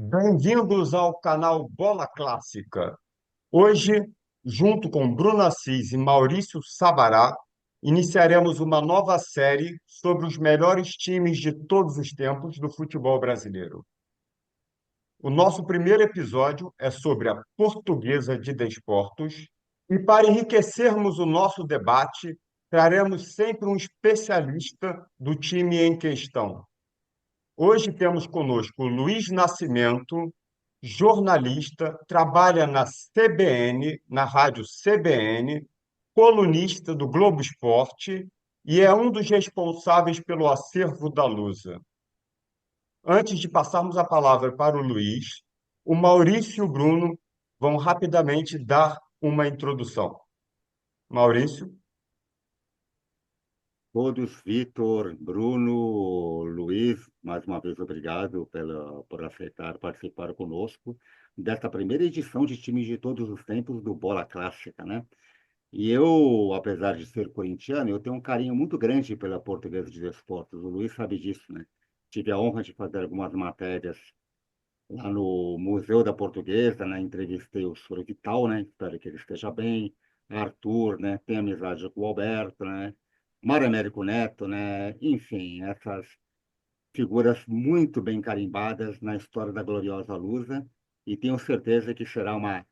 Bem-vindos ao canal Bola Clássica. Hoje, junto com Bruno Assis e Maurício Sabará, iniciaremos uma nova série sobre os melhores times de todos os tempos do futebol brasileiro. O nosso primeiro episódio é sobre a Portuguesa de Desportos, e para enriquecermos o nosso debate, traremos sempre um especialista do time em questão. Hoje temos conosco o Luiz Nascimento, jornalista, trabalha na CBN, na rádio CBN, colunista do Globo Esporte e é um dos responsáveis pelo acervo da Lusa. Antes de passarmos a palavra para o Luiz, o Maurício e o Bruno vão rapidamente dar uma introdução. Maurício? Todos, Vitor, Bruno, Luiz, mais uma vez obrigado por aceitar participar conosco desta primeira edição de times de todos os tempos do Bola Clássica, né? E eu, apesar de ser corintiano, eu tenho um carinho muito grande pela Portuguesa de Desportos. O Luiz sabe disso, né? Tive a honra de fazer algumas matérias lá no Museu da Portuguesa, né? Entrevistei o Sr. Vital, né? Espero que ele esteja bem. Arthur, né? Tem amizade com o Alberto, né? Mário Américo Neto, né? Enfim, essas figuras muito bem carimbadas na história da gloriosa Lusa. E tenho certeza que será uma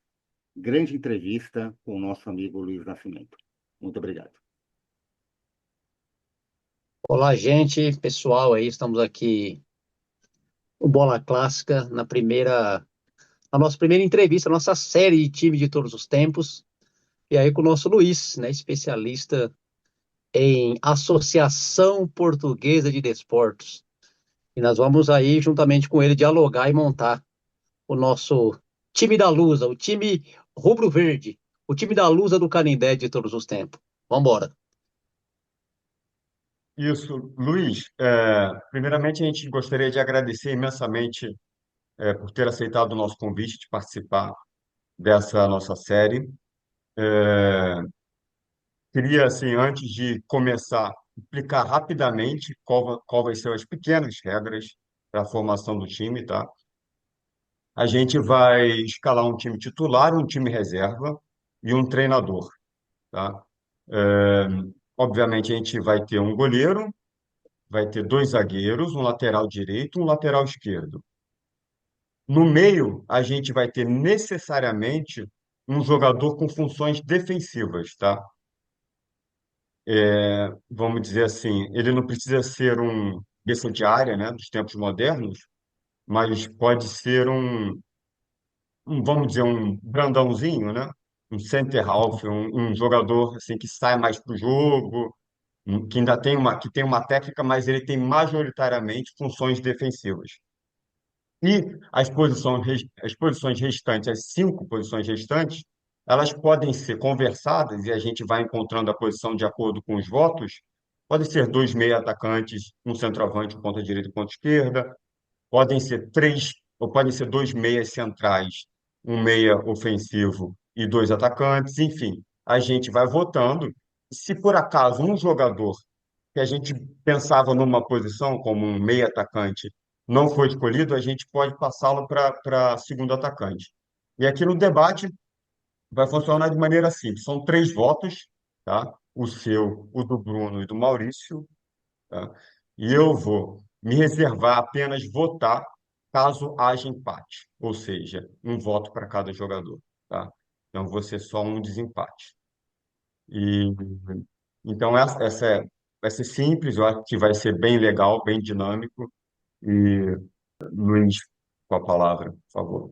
grande entrevista com o nosso amigo Luiz Nascimento. Muito obrigado. Olá, gente, pessoal aí, estamos aqui no Bola Clássica, na nossa primeira entrevista, nossa série de time de todos os tempos, e aí com o nosso Luiz, né, especialista em Associação Portuguesa de Desportos. E nós vamos aí, juntamente com ele, dialogar e montar o nosso time da Lusa, o time rubro-verde, o time da Lusa do Canindé de todos os tempos. Vamos embora. Isso, Luiz. Primeiramente, a gente gostaria de agradecer imensamente por ter aceitado o nosso convite de participar dessa nossa série. Queria, assim, antes de começar, explicar rapidamente qual vai ser as pequenas regras para a formação do time, tá? A gente vai escalar um time titular, um time reserva e um treinador, tá? É, Obviamente, a gente vai ter um goleiro, vai ter dois zagueiros, um lateral direito, um lateral esquerdo. No meio, a gente vai ter necessariamente um jogador com funções defensivas, tá? Vamos dizer assim, ele não precisa ser um cabeça de área, né, dos tempos modernos, mas pode ser vamos dizer, um grandãozinho, né? Um center half, um jogador assim que sai mais para o jogo, que ainda tem uma técnica, mas ele tem majoritariamente funções defensivas. E as posições restantes, as cinco posições restantes, elas podem ser conversadas e a gente vai encontrando a posição de acordo com os votos. Podem ser dois meia atacantes, um centroavante, um ponta direita e ponta esquerda. Podem ser três, ou podem ser dois meias centrais, um meia ofensivo e dois atacantes. Enfim, a gente vai votando. Se por acaso um jogador que a gente pensava numa posição como um meia atacante não foi escolhido, a gente pode passá-lo para segundo atacante. E aqui no debate vai funcionar de maneira simples. São três votos, tá? O seu, o do Bruno e do Maurício, tá? E eu vou me reservar apenas votar caso haja empate, ou seja, um voto para cada jogador, tá? Então, vou ser só um desempate. E então vai ser simples, eu acho que vai ser bem legal, bem dinâmico. E Luiz, com a palavra, por favor.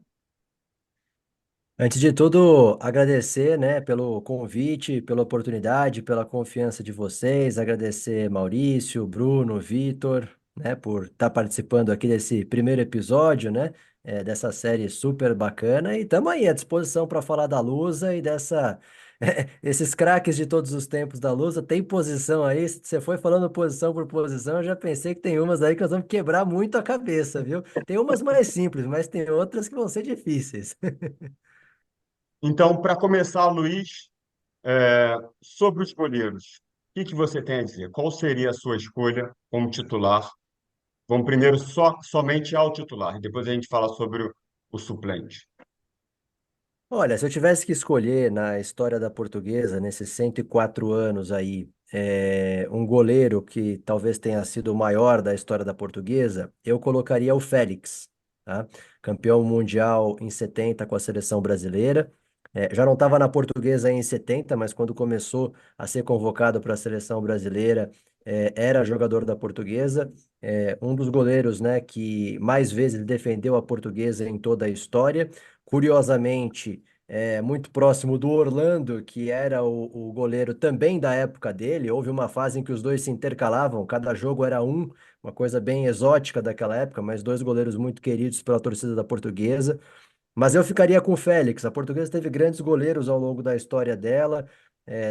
Antes de tudo, agradecer, né, pelo convite, pela oportunidade, pela confiança de vocês, agradecer Maurício, Bruno, Vitor, né, por estar participando aqui desse primeiro episódio, né, dessa série super bacana, e estamos aí à disposição para falar da Lusa e esses craques de todos os tempos da Lusa. Tem posição aí, se você foi falando posição por posição, eu já pensei que tem umas aí que nós vamos quebrar muito a cabeça, viu? Tem umas mais simples, mas tem outras que vão ser difíceis. Então, para começar, Luiz, sobre os goleiros, o que você tem a dizer? Qual seria a sua escolha como titular Vamos primeiro somente ao titular, depois a gente fala sobre o suplente. Olha, se eu tivesse que escolher na história da Portuguesa, nesses 104 anos aí, um goleiro que talvez tenha sido o maior da história da Portuguesa, eu colocaria o Félix, tá? Campeão mundial em 70 com a seleção brasileira. Já não estava na Portuguesa em 70, mas quando começou a ser convocado para a seleção brasileira, era jogador da Portuguesa. Um dos goleiros, né, que mais vezes defendeu a Portuguesa em toda a história. Curiosamente, muito próximo do Orlando, que era o goleiro também da época dele. Houve uma fase em que os dois se intercalavam, cada jogo era um, uma coisa bem exótica daquela época, mas dois goleiros muito queridos pela torcida da Portuguesa. Mas eu ficaria com o Félix. A Portuguesa teve grandes goleiros ao longo da história dela,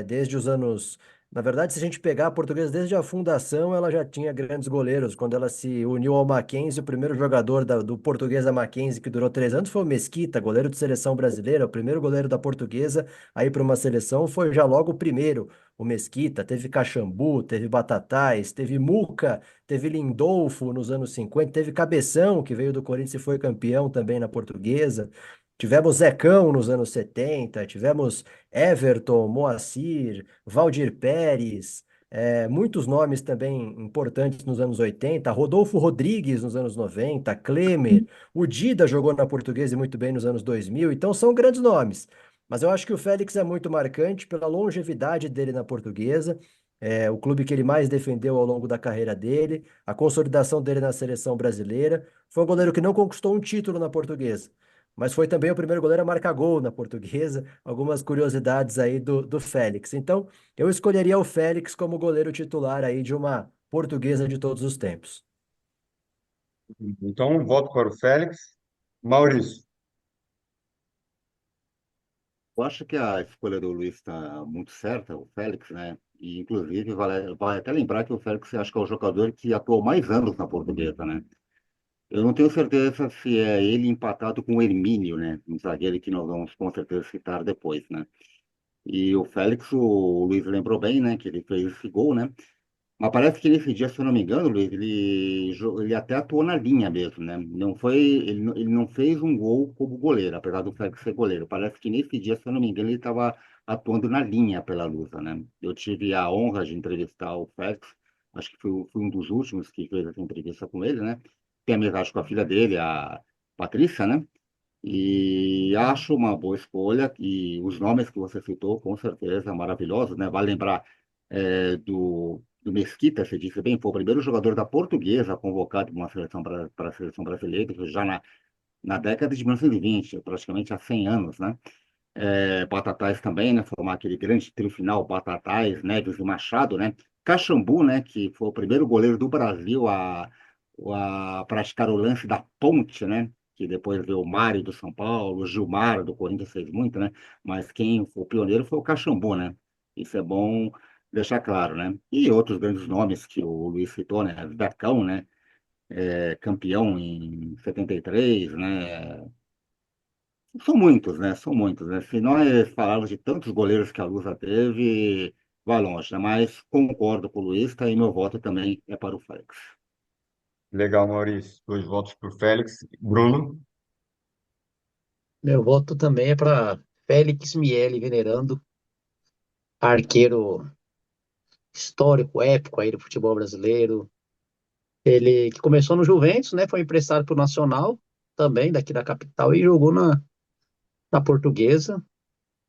desde os anos. Na verdade, se a gente pegar a Portuguesa desde a fundação, ela já tinha grandes goleiros. Quando ela se uniu ao Mackenzie, o primeiro jogador do Portuguesa Mackenzie, que durou 3 anos, foi o Mesquita, goleiro de seleção brasileira, o primeiro goleiro da Portuguesa a ir para uma seleção foi já logo o primeiro. O Mesquita, teve Caxambu, teve Batatais, teve Muca, teve Lindolfo nos anos 50, teve Cabeção, que veio do Corinthians e foi campeão também na Portuguesa. Tivemos Zecão nos anos 70, tivemos Everton, Moacir, Valdir Pérez, muitos nomes também importantes nos anos 80, Rodolfo Rodrigues nos anos 90, Klemer, o Dida jogou na Portuguesa e muito bem nos anos 2000, então são grandes nomes. Mas eu acho que o Félix é muito marcante pela longevidade dele na Portuguesa, o clube que ele mais defendeu ao longo da carreira dele, a consolidação dele na seleção brasileira. Foi um goleiro que não conquistou um título na Portuguesa, mas foi também o primeiro goleiro a marcar gol na Portuguesa. Algumas curiosidades aí do Félix. Então, eu escolheria o Félix como goleiro titular aí de uma Portuguesa de todos os tempos. Então, voto para o Félix. Maurício. Eu acho que a escolha do Luiz está muito certa, o Félix, né? E, inclusive, vale até lembrar que o Félix, acho que é o jogador que atuou mais anos na Portuguesa, né? Eu não tenho certeza se é ele empatado com o Hermínio, né? Um zagueiro que nós vamos com certeza citar depois, né? E o Félix, o Luiz lembrou bem, né? Que ele fez esse gol, né? Mas parece que nesse dia, se eu não me engano, Luiz, ele até atuou na linha mesmo, né? Não foi, ele não fez um gol como goleiro, apesar do Félix ser goleiro. Parece que nesse dia, se eu não me engano, ele estava atuando na linha pela Lusa, né? Eu tive a honra de entrevistar o Félix, acho que fui um dos últimos que fez essa entrevista com ele, né? Tem amizade com a filha dele, a Patrícia, né? E acho uma boa escolha, e os nomes que você citou, com certeza, maravilhosos, né? Vale lembrar do Mesquita, você disse bem, foi o primeiro jogador da Portuguesa convocado para uma seleção para a seleção brasileira, já na década de 1920, praticamente há 100 anos, né? Batatais também, né? Formar aquele grande trio final, Batatais, Neves e Machado, né? Caxambu, né? Que foi o primeiro goleiro do Brasil a praticar o lance da ponte, né? Que depois veio o Mário do São Paulo, o Gilmar do Corinthians fez muito, né? Mas quem foi o pioneiro foi o Caxambu, né? Isso é bom deixar claro, né? E outros grandes nomes que o Luiz citou, né? Becão, né? Campeão em 73, né? São muitos, né? São muitos, né? Se nós falarmos de tantos goleiros que a Lusa teve, vai longe, né? Mas concordo com o Luiz, tá aí meu voto também é para o Félix. Legal, Maurício. Dois votos para o Félix. Bruno. Meu voto também é para Félix Miele, venerando, arqueiro histórico, épico aí do futebol brasileiro. Ele que começou no Juventus, né? Foi emprestado para o Nacional, também daqui da capital, e jogou na Portuguesa.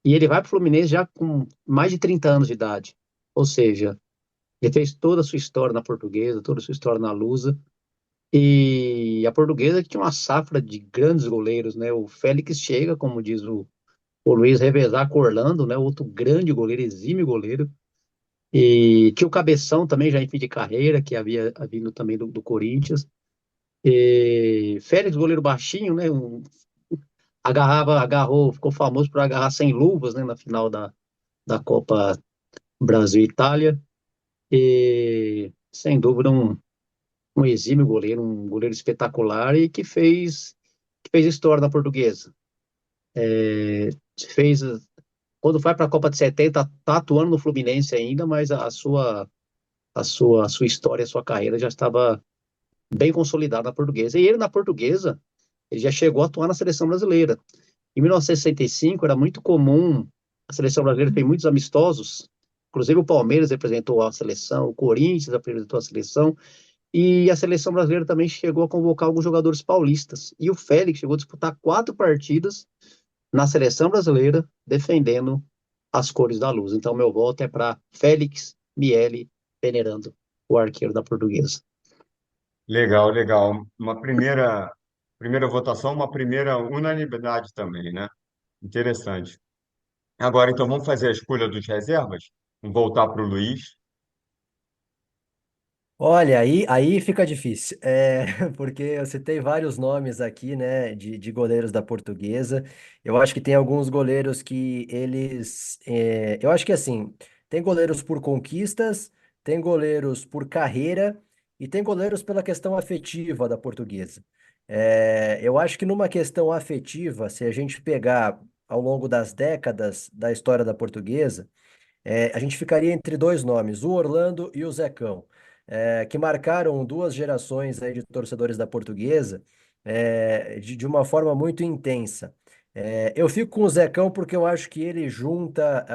E ele vai para o Fluminense já com mais de 30 anos de idade. Ou seja, ele fez toda a sua história na Portuguesa, toda a sua história na Lusa. E a Portuguesa que tinha uma safra de grandes goleiros, né? O Félix chega, como diz o Luiz, revezar com o Orlando, né? Outro grande goleiro, exímio goleiro. E tinha o Cabeção também, já em fim de carreira, que havia vindo também do Corinthians. E Félix, goleiro baixinho, né? Agarrou, ficou famoso por agarrar sem luvas, né? Na final da Copa Brasil e Itália. E sem dúvida um exímio goleiro, um goleiro espetacular e que fez história na Portuguesa. Fez quando vai para a Copa de 70, tá atuando no Fluminense ainda, mas a sua história, a sua carreira já estava bem consolidado na Portuguesa. E ele na Portuguesa, ele já chegou a atuar na seleção brasileira. Em 1965 era muito comum, a seleção brasileira tem muitos amistosos, inclusive o Palmeiras representou a seleção, o Corinthians representou a seleção, e a seleção brasileira também chegou a convocar alguns jogadores paulistas. E o Félix chegou a disputar 4 partidas na seleção brasileira, defendendo as cores da luz. Então, meu voto é para Félix Miele Venerando, o arqueiro da Portuguesa. Legal, legal. Uma primeira votação, uma primeira unanimidade também, né? Interessante. Agora, então, vamos fazer a escolha dos reservas? Vamos voltar para o Luiz. Olha, aí fica difícil, porque eu citei vários nomes aqui, né, de goleiros da Portuguesa. Eu acho que tem alguns goleiros que eu acho que assim, tem goleiros por conquistas, tem goleiros por carreira e tem goleiros pela questão afetiva da Portuguesa. Eu acho que numa questão afetiva, se a gente pegar ao longo das décadas da história da Portuguesa, a gente ficaria entre dois nomes, o Orlando e o Zecão, que marcaram duas gerações aí de torcedores da Portuguesa, de uma forma muito intensa. Eu fico com o Zecão porque eu acho que ele junta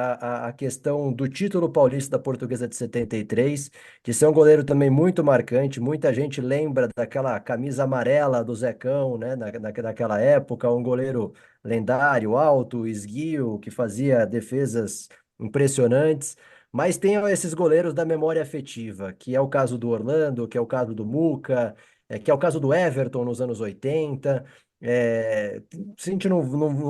a questão do título paulista da Portuguesa de 73, de ser um goleiro também muito marcante. Muita gente lembra daquela camisa amarela do Zecão, né, naquela época, um goleiro lendário, alto, esguio, que fazia defesas impressionantes, mas tem esses goleiros da memória afetiva, que é o caso do Orlando, que é o caso do Muca, que é o caso do Everton nos anos 80. Se a gente não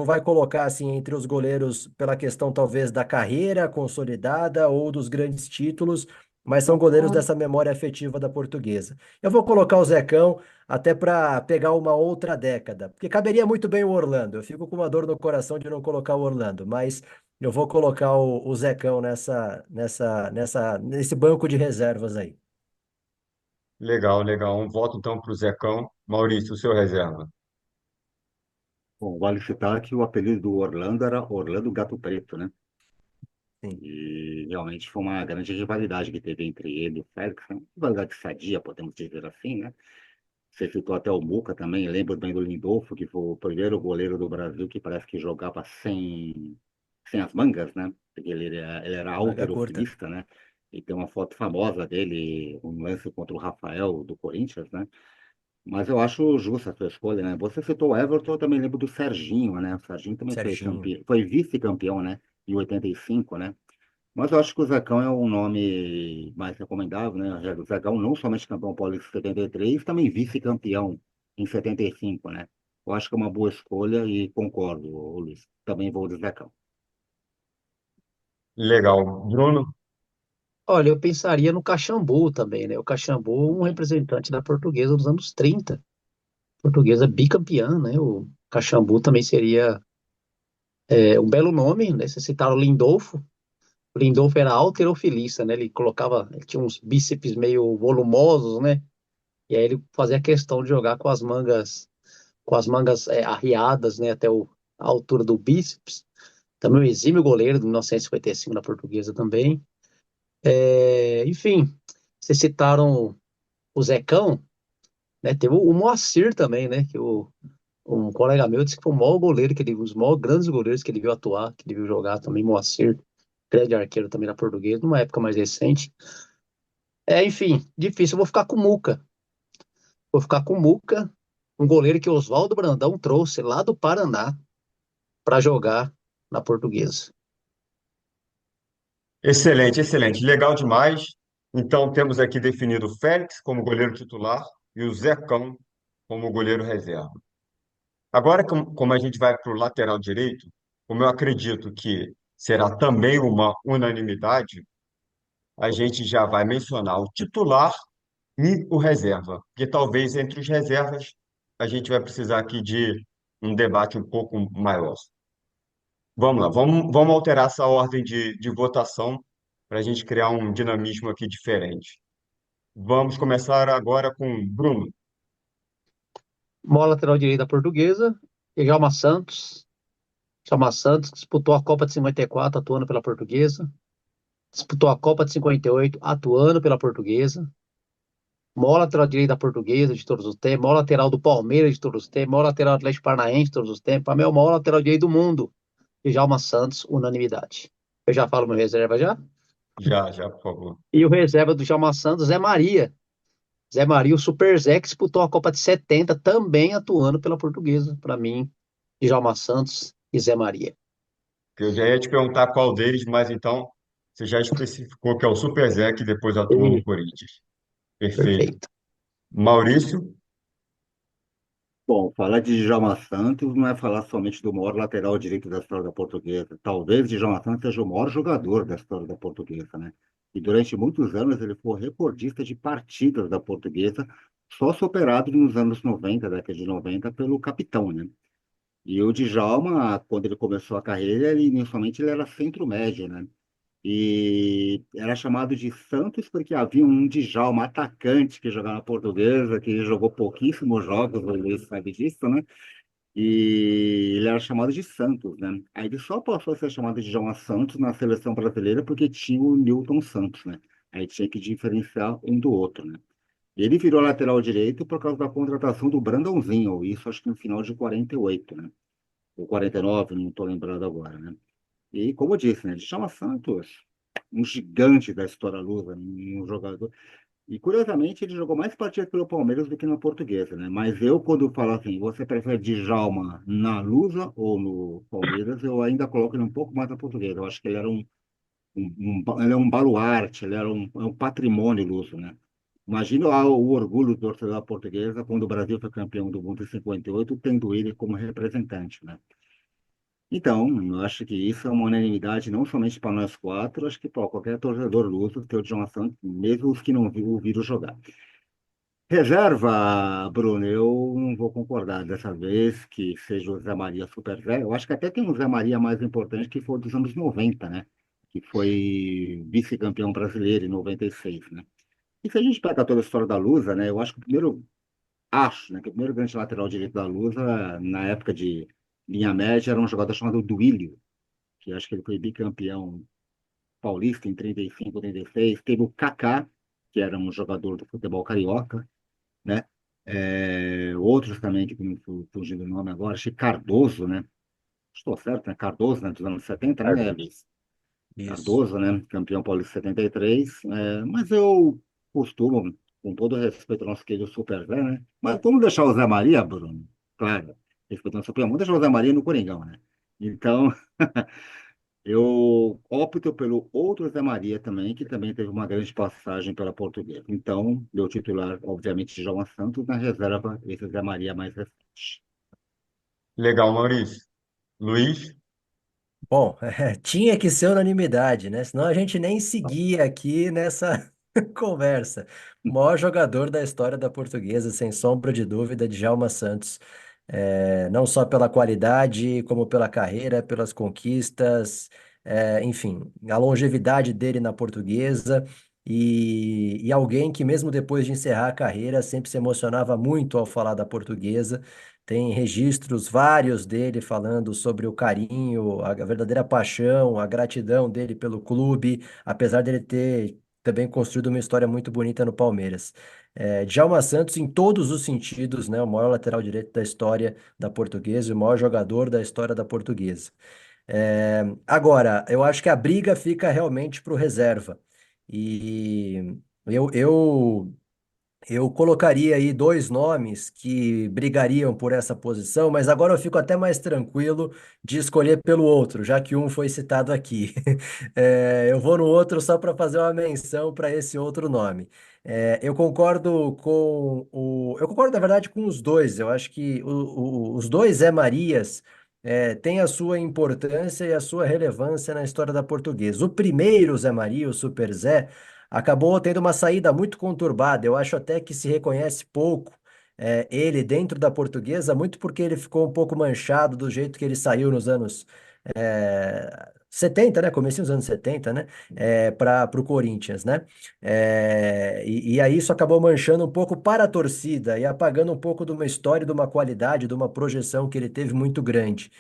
vai colocar assim entre os goleiros pela questão talvez da carreira consolidada ou dos grandes títulos, mas são goleiros dessa memória afetiva da Portuguesa. Eu vou colocar o Zecão até para pegar uma outra década, porque caberia muito bem o Orlando. Eu fico com uma dor no coração de não colocar o Orlando, mas eu vou colocar o Zecão nesse banco de reservas aí. Legal, legal. Um voto, então, para o Zecão. Maurício, o seu reserva. Bom, vale citar que o apelido do Orlando era Orlando Gato Preto, né? Sim, E realmente foi uma grande rivalidade que teve entre ele e o Félix, né? Rivalidade sadia, podemos dizer assim, né? Você citou até o Muca também, lembro bem do Lindolfo, que foi o primeiro goleiro do Brasil que parece que jogava sem as mangas, né? Porque ele era manga curta. halterofilista, né? E tem uma foto famosa dele, um lance contra o Rafael do Corinthians, né? Mas eu acho justa a sua escolha, né? Você citou o Everton, eu também lembro do Serginho, né? O Serginho também foi Serginho. campeão, foi vice-campeão, né? Em 85, né? Mas eu acho que o Zecão é um nome mais recomendável, né? O Zecão não somente campeão paulista em 73, também vice-campeão em 75, né? Eu acho que é uma boa escolha e concordo, ô Luiz. Também vou de Zecão. Legal. Bruno? Olha, eu pensaria no Caxambu também, né? O Caxambu, um Também. representante da Portuguesa dos anos 30. Portuguesa bicampeã, né? O Caxambu também seria um belo nome, né? Vocês citaram o Lindolfo. O Lindolfo era halterofilista, né? Ele tinha uns bíceps meio volumosos, né? E aí ele fazia questão de jogar com as mangas arriadas, né? A altura do bíceps. Também um exímio goleiro de 1955 na Portuguesa também. Enfim, vocês citaram o Zecão, né? Teve o Moacir também, né? Um colega meu disse que foi o maior goleiro que ele viu, os maiores grandes goleiros que ele viu atuar, que ele viu jogar também, Moacir, grande arqueiro também na Portuguesa, numa época mais recente. Enfim, difícil. Eu vou ficar com o Muca. Vou ficar com o Muca, um goleiro que o Oswaldo Brandão trouxe lá do Paraná para jogar na Portuguesa. Excelente, excelente. Legal demais. Então, temos aqui definido o Félix como goleiro titular e o Zecão como goleiro reserva. Agora, como a gente vai para o lateral direito, como eu acredito que será também uma unanimidade, a gente já vai mencionar o titular e o reserva, porque talvez entre os reservas a gente vai precisar aqui de um debate um pouco maior. Vamos lá, vamos alterar essa ordem de votação para a gente criar um dinamismo aqui diferente. Vamos começar agora com Bruno. Mó lateral direito da Portuguesa, Djalma Santos. Djalma Santos disputou a Copa de 54 atuando pela Portuguesa. Disputou a Copa de 58 atuando pela Portuguesa. maior lateral direito da Portuguesa de todos os tempos, maior lateral do Palmeiras de todos os tempos, maior lateral do Atlético Paranaense de todos os tempos, para mim é o maior lateral direito do mundo. Djalma Santos, unanimidade. Eu já falo meu reserva já? Já, já, por favor. E o reserva do Djalma Santos, Zé Maria. Zé Maria, o Super Zé, que disputou a Copa de 70, também atuando pela Portuguesa. Para mim, Djalma Santos e Zé Maria. Eu já ia te perguntar qual deles, mas então você já especificou que é o Super Zé, que depois atuou no E, Corinthians. Perfeito. perfeito. Maurício, Bom, falar de Djalma Santos não é falar somente do maior lateral direito da história da Portuguesa. Talvez Djalma Santos seja o maior jogador da história da Portuguesa, né? E durante muitos anos ele foi recordista de partidas da Portuguesa, só superado nos anos 90, década de 90, pelo capitão, né? E o Djalma, quando ele começou a carreira, ele inicialmente ele era centro-médio, né? E era chamado de Santos porque havia um Djalma atacante que jogava na Portuguesa, que jogou pouquíssimos jogos, o Luiz sabe disso, né? E ele era chamado de Santos, né? Aí ele só passou a ser chamado de Djalma Santos na seleção brasileira porque tinha o Newton Santos, né? Aí tinha que diferenciar um do outro, né? Ele virou lateral direito por causa da contratação do Brandãozinho, isso acho que no final de 48, né? Ou 49, não estou lembrado agora, né? E como eu disse, né? Djalma Santos, um gigante da história lusa, um jogador. E curiosamente, ele jogou mais partidas pelo Palmeiras do que na Portuguesa, né? Mas eu, quando falo assim, você prefere Djalma na Lusa ou no Palmeiras, eu ainda coloco ele um pouco mais na Portuguesa. Eu acho que ele era ele é um baluarte, ele era é um patrimônio luso, né? Imagina o orgulho do torcedor da Portuguesa quando o Brasil foi campeão do mundo em 58, tendo ele como representante, né? Então, eu acho que isso é uma unanimidade não somente para nós quatro, acho que para qualquer torcedor luso ter o Djalma Santos, mesmo os que não o viram jogar. Reserva, Bruno, eu não vou concordar dessa vez que seja o Zé Maria Super Zé. Eu acho que até tem um Zé Maria mais importante que foi dos anos 90, né? Que foi vice-campeão brasileiro em 96, né? E se a gente pega toda a história da Lusa, né? Eu acho que o primeiro, acho, né? Que o primeiro grande lateral direito da Lusa, na época de linha média, era um jogador chamado Duílio, que acho que ele foi bicampeão paulista em 35, 36. Teve o Kaká, que era um jogador do futebol carioca, né? Outros também, que me fugindo o nome agora, acho que Cardoso, né? Estou certo, né? Cardoso, né? Dos anos 70, né, Cardoso. Luiz? Isso. Cardoso, né? Campeão paulista 73. Mas eu costumo, com todo respeito ao nosso querido Super Zé, né? Mas vamos deixar o Zé Maria, Bruno? Claro, respeitando o Super, vamos deixar o Zé Maria no Coringão, né? Então, eu opto pelo outro Zé Maria também, que também teve uma grande passagem pela Portuguesa. Então, meu titular, obviamente, João Santos, na reserva, esse Zé Maria mais recente. legal, Maurício. Luiz, Bom, tinha que ser unanimidade, né? Senão a gente nem seguia aqui nessa conversa. O maior jogador da história da Portuguesa, sem sombra de dúvida, Djalma Santos. Não só pela qualidade, como pela carreira, pelas conquistas, enfim, a longevidade dele na Portuguesa. E alguém que, mesmo depois de encerrar a carreira, sempre se emocionava muito ao falar da Portuguesa. Tem registros vários dele falando sobre o carinho, a verdadeira paixão, a gratidão dele pelo clube, apesar dele ter também construído uma história muito bonita no Palmeiras. Djalma Santos, em todos os sentidos, né, o maior lateral direito da história da Portuguesa, e o maior jogador da história da Portuguesa. Agora, eu acho que a briga fica realmente para o reserva. E eu, eu eu colocaria aí dois nomes que brigariam por essa posição, mas agora eu fico até mais tranquilo de escolher pelo outro, já que um foi citado aqui. Eu vou no outro só para fazer uma menção para esse outro nome. Eu concordo eu concordo na verdade com os dois. Eu acho que os dois Zé Marias têm a sua importância e a sua relevância na história da portuguesa. O primeiro Zé Maria, o Super Zé, acabou tendo uma saída muito conturbada. Eu acho até que se reconhece pouco ele dentro da portuguesa, muito porque ele ficou um pouco manchado do jeito que ele saiu nos anos 70, né? Comecinho dos anos 70, né? Para o Corinthians, né? E aí isso acabou manchando um pouco para a torcida e apagando um pouco de uma história, de uma qualidade, de uma projeção que ele teve muito grande.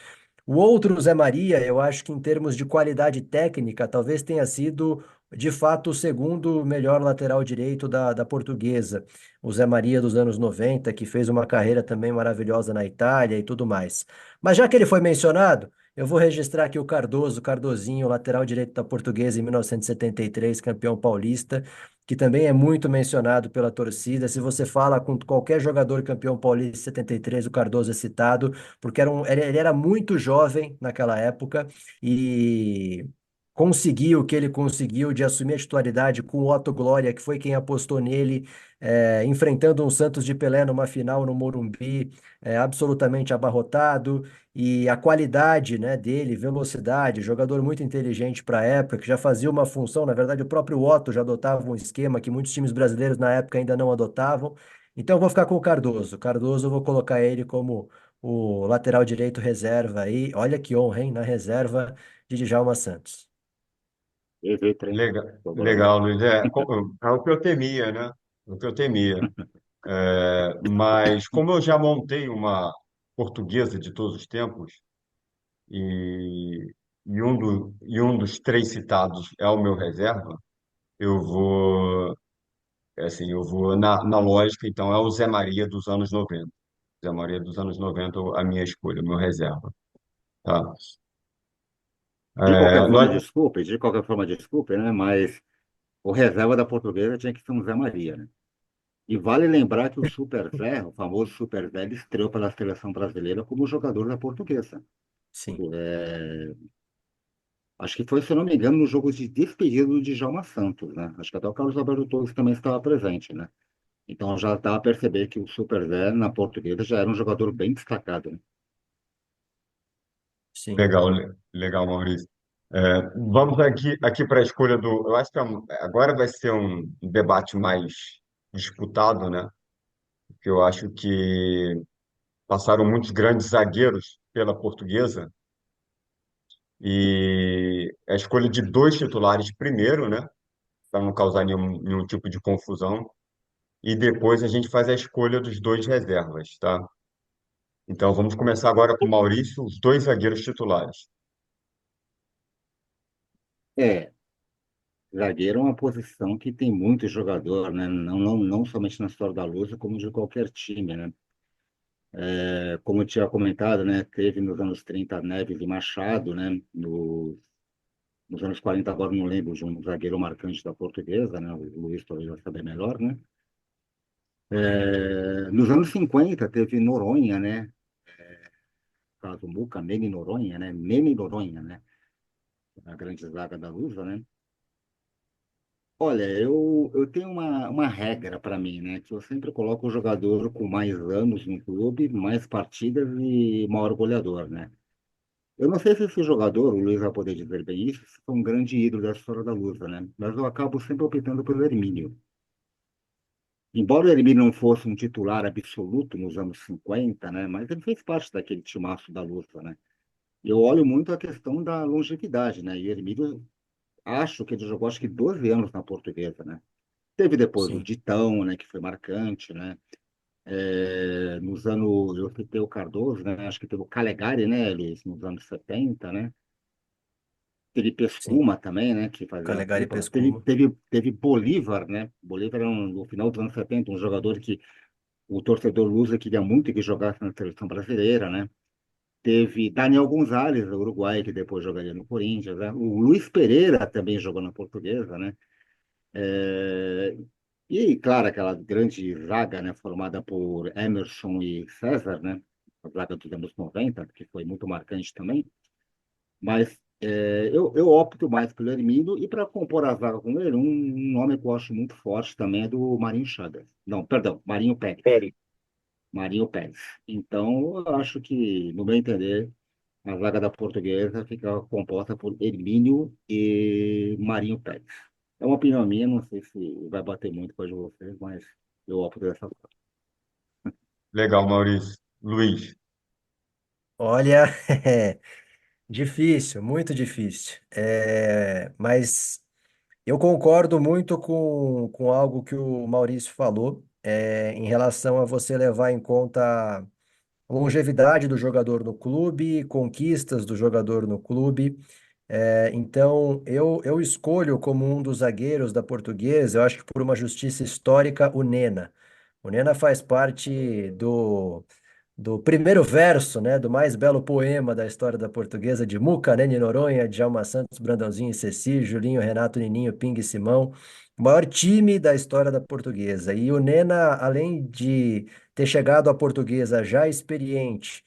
O outro, Zé Maria, eu acho que em termos de qualidade técnica, talvez tenha sido de fato, o segundo melhor lateral direito da Portuguesa, o Zé Maria dos anos 90, que fez uma carreira também maravilhosa na Itália e tudo mais. Mas já que ele foi mencionado, eu vou registrar aqui o Cardoso, Cardozinho, lateral direito da Portuguesa em 1973, campeão paulista, que também é muito mencionado pela torcida. Se você fala com qualquer jogador campeão paulista em 73, o Cardoso é citado, porque ele era muito jovem naquela época e conseguiu o que ele conseguiu de assumir a titularidade com o Otto Glória, que foi quem apostou nele, enfrentando um Santos de Pelé numa final no Morumbi, absolutamente abarrotado, e a qualidade, né, dele, velocidade, jogador muito inteligente para a época, que já fazia uma função, na verdade, o próprio Otto já adotava um esquema que muitos times brasileiros na época ainda não adotavam. Então eu vou ficar com o Cardoso. Cardoso, eu vou colocar ele como o lateral direito reserva aí. Olha que honra, hein? Na reserva de Djalma Santos. Evita, hein? Legal, Sobrou não. legal, Luiz. É o que eu temia, né? O que eu temia. Mas como eu já montei uma portuguesa de todos os tempos, e, e um dos três citados é o meu reserva, eu vou, assim, eu vou na lógica, então é o Zé Maria dos anos 90. Zé Maria dos anos 90, a minha escolha, o meu reserva, tá? De qualquer É, forma, nós, desculpe, de qualquer forma, desculpe, né? Mas o reserva da Portuguesa tinha que ser um Zé Maria, né? E vale lembrar que o Super Zé, o famoso Super Zé, ele estreou pela seleção brasileira como jogador da Portuguesa. Sim. É, acho que foi, se eu não me engano, no jogo de despedida do Djalma Santos, né? Acho que até o Carlos Alberto Torres também estava presente, né? Então já dá a perceber que o Super Zé, na Portuguesa, já era um jogador bem destacado, né? Sim. legal, legal, Maurício. Vamos aqui para a escolha do. Eu acho que agora vai ser um debate mais disputado, né? Porque eu acho que passaram muitos grandes zagueiros pela Portuguesa e a escolha de dois titulares primeiro, né? Para não causar nenhum tipo de confusão, e depois a gente faz a escolha dos dois reservas, tá? Então vamos começar agora com o Maurício, os dois zagueiros titulares. É, zagueiro é uma posição que tem muito jogador, né? Não somente na história da Lusa, como de qualquer time, né? Como eu tinha comentado, né? Teve nos anos 30 Neves e Machado, né? Nos anos 40 agora não lembro de um zagueiro marcante da Portuguesa, né? O Luiz talvez vai saber melhor, né? Nos anos 50 teve Noronha, né? Caso Muca, Nene Noronha, né? Nene Noronha, né? A grande zaga da Lusa, né? Olha, eu tenho uma regra para mim, né? Que eu sempre coloco o jogador com mais anos no clube, mais partidas e maior goleador, né? Eu não sei se esse jogador, o Luiz vai poder dizer bem isso, se foi um grande ídolo da história da Lusa, né? Mas eu acabo sempre optando pelo Hermínio. Embora o Hermínio não fosse um titular absoluto nos anos 50, né? Mas ele fez parte daquele timaço da Lusa, né? Eu olho muito a questão da longevidade, né? E o Hermínio, acho que ele jogou acho que 12 anos na Portuguesa, né? Teve depois o Sim. Ditão, né, que foi marcante, né? Nos anos, eu citei o Cardoso, né? Acho que teve o Calegari, né, Luiz, nos anos 70, né? Teve Sim. Pescuma também, né, que fazia a Calegari dupla. Teve, Pescuma. teve, teve Bolívar, né? Bolívar era no final dos anos 70, um jogador que o torcedor luso queria muito que jogasse na seleção brasileira, né? Teve Daniel Gonzalez, do Uruguai, que depois jogaria no Corinthians, né? O Luiz Pereira também jogou na Portuguesa, né? É, E, claro, aquela grande zaga, né, formada por Emerson e César, né, a zaga dos anos 90, que foi muito marcante também, mas eu opto mais pelo Hermínio, e para compor a zaga com ele, um nome que eu acho muito forte também é do Marinho Chagas. Não, perdão, Marinho Pérez. Pérez. Marinho Pérez. Então, eu acho que, no meu entender, a zaga da Portuguesa fica composta por Hermínio e Marinho Pérez. É uma opinião minha, não sei se vai bater muito com a de vocês, mas eu opto dessa forma. Legal, Maurício. Luiz. Olha, difícil, muito difícil. Mas eu concordo muito com algo que o Maurício falou, em relação a você levar em conta a longevidade do jogador no clube, conquistas do jogador no clube. Então, eu escolho como um dos zagueiros da Portuguesa, eu acho que por uma justiça histórica, o Nena. O Nena faz parte do primeiro verso, né, do mais belo poema da história da Portuguesa, de Muca, Nene Noronha, Djalma Santos, Brandãozinho e Ceci, Julinho, Renato, Nininho, Ping e Simão, o maior time da história da Portuguesa. E o Nena, além de ter chegado à Portuguesa já experiente,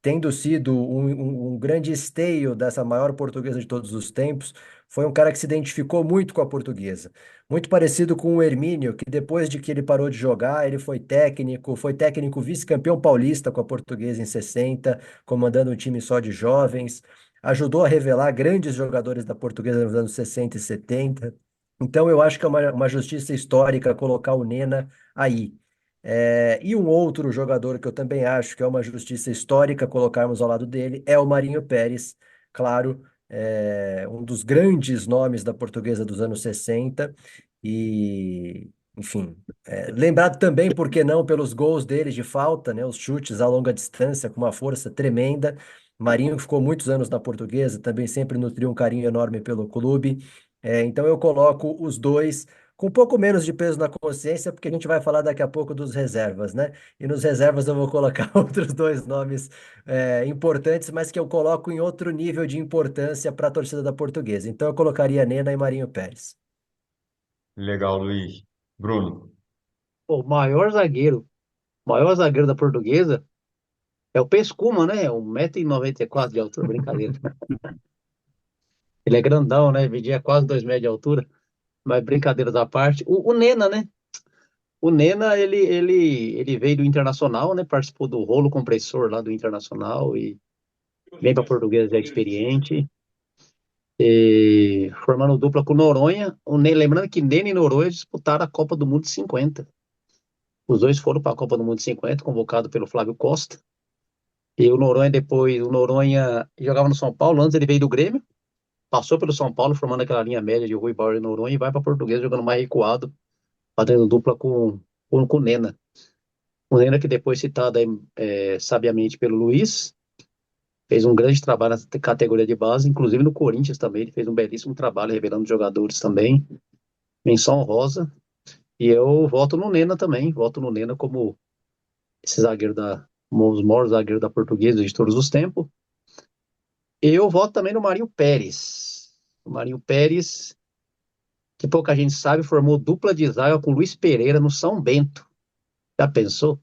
tendo sido um grande esteio dessa maior portuguesa de todos os tempos, foi um cara que se identificou muito com a portuguesa. Muito parecido com o Hermínio, que depois de que ele parou de jogar, ele foi técnico vice-campeão paulista com a portuguesa em 60, comandando um time só de jovens, ajudou a revelar grandes jogadores da portuguesa nos anos 60 e 70. Então eu acho que é uma justiça histórica colocar o Nena aí. E um outro jogador que eu também acho que é uma justiça histórica colocarmos ao lado dele é o Marinho Pérez, claro, um dos grandes nomes da portuguesa dos anos 60 e, enfim, lembrado também, por que não, pelos gols dele de falta, né, os chutes a longa distância com uma força tremenda. Marinho ficou muitos anos na portuguesa, também sempre nutriu um carinho enorme pelo clube. Então eu coloco os dois com um pouco menos de peso na consciência, porque a gente vai falar daqui a pouco dos reservas, né? E nos reservas eu vou colocar outros dois nomes importantes, mas que eu coloco em outro nível de importância para a torcida da Portuguesa. Então eu colocaria Nena e Marinho Pérez. Legal, Luiz. Bruno, Pô, o maior zagueiro da Portuguesa é o Pescuma, né? 1,94 m de altura, brincadeira. Ele é grandão, né? Media quase 2 metros de altura, mas brincadeiras à parte. O Nena, né? O Nena, ele veio do Internacional, né? Participou do rolo compressor lá do Internacional e vem para Portuguesa já experiente. Formando dupla com o Noronha. Lembrando que Nena e Noronha disputaram a Copa do Mundo de 50. Os dois foram para a Copa do Mundo de 50, convocado pelo Flávio Costa. E o Noronha jogava no São Paulo, antes ele veio do Grêmio, passou pelo São Paulo, formando aquela linha média de Rui Bauer e Noronha, e vai para Portuguesa jogando mais recuado, fazendo dupla com o Nena. O Nena, que depois citado aí, sabiamente pelo Luiz, fez um grande trabalho na categoria de base, inclusive no Corinthians também, ele fez um belíssimo trabalho revelando jogadores também, menção honrosa. E eu voto no Nena também, voto no Nena como esse zagueiro um dos maiores zagueiros da Portuguesa de todos os tempos. Eu voto também no Marinho Pérez. O Marinho Pérez, que pouca gente sabe, formou dupla de zaga com Luiz Pereira no São Bento. Já pensou?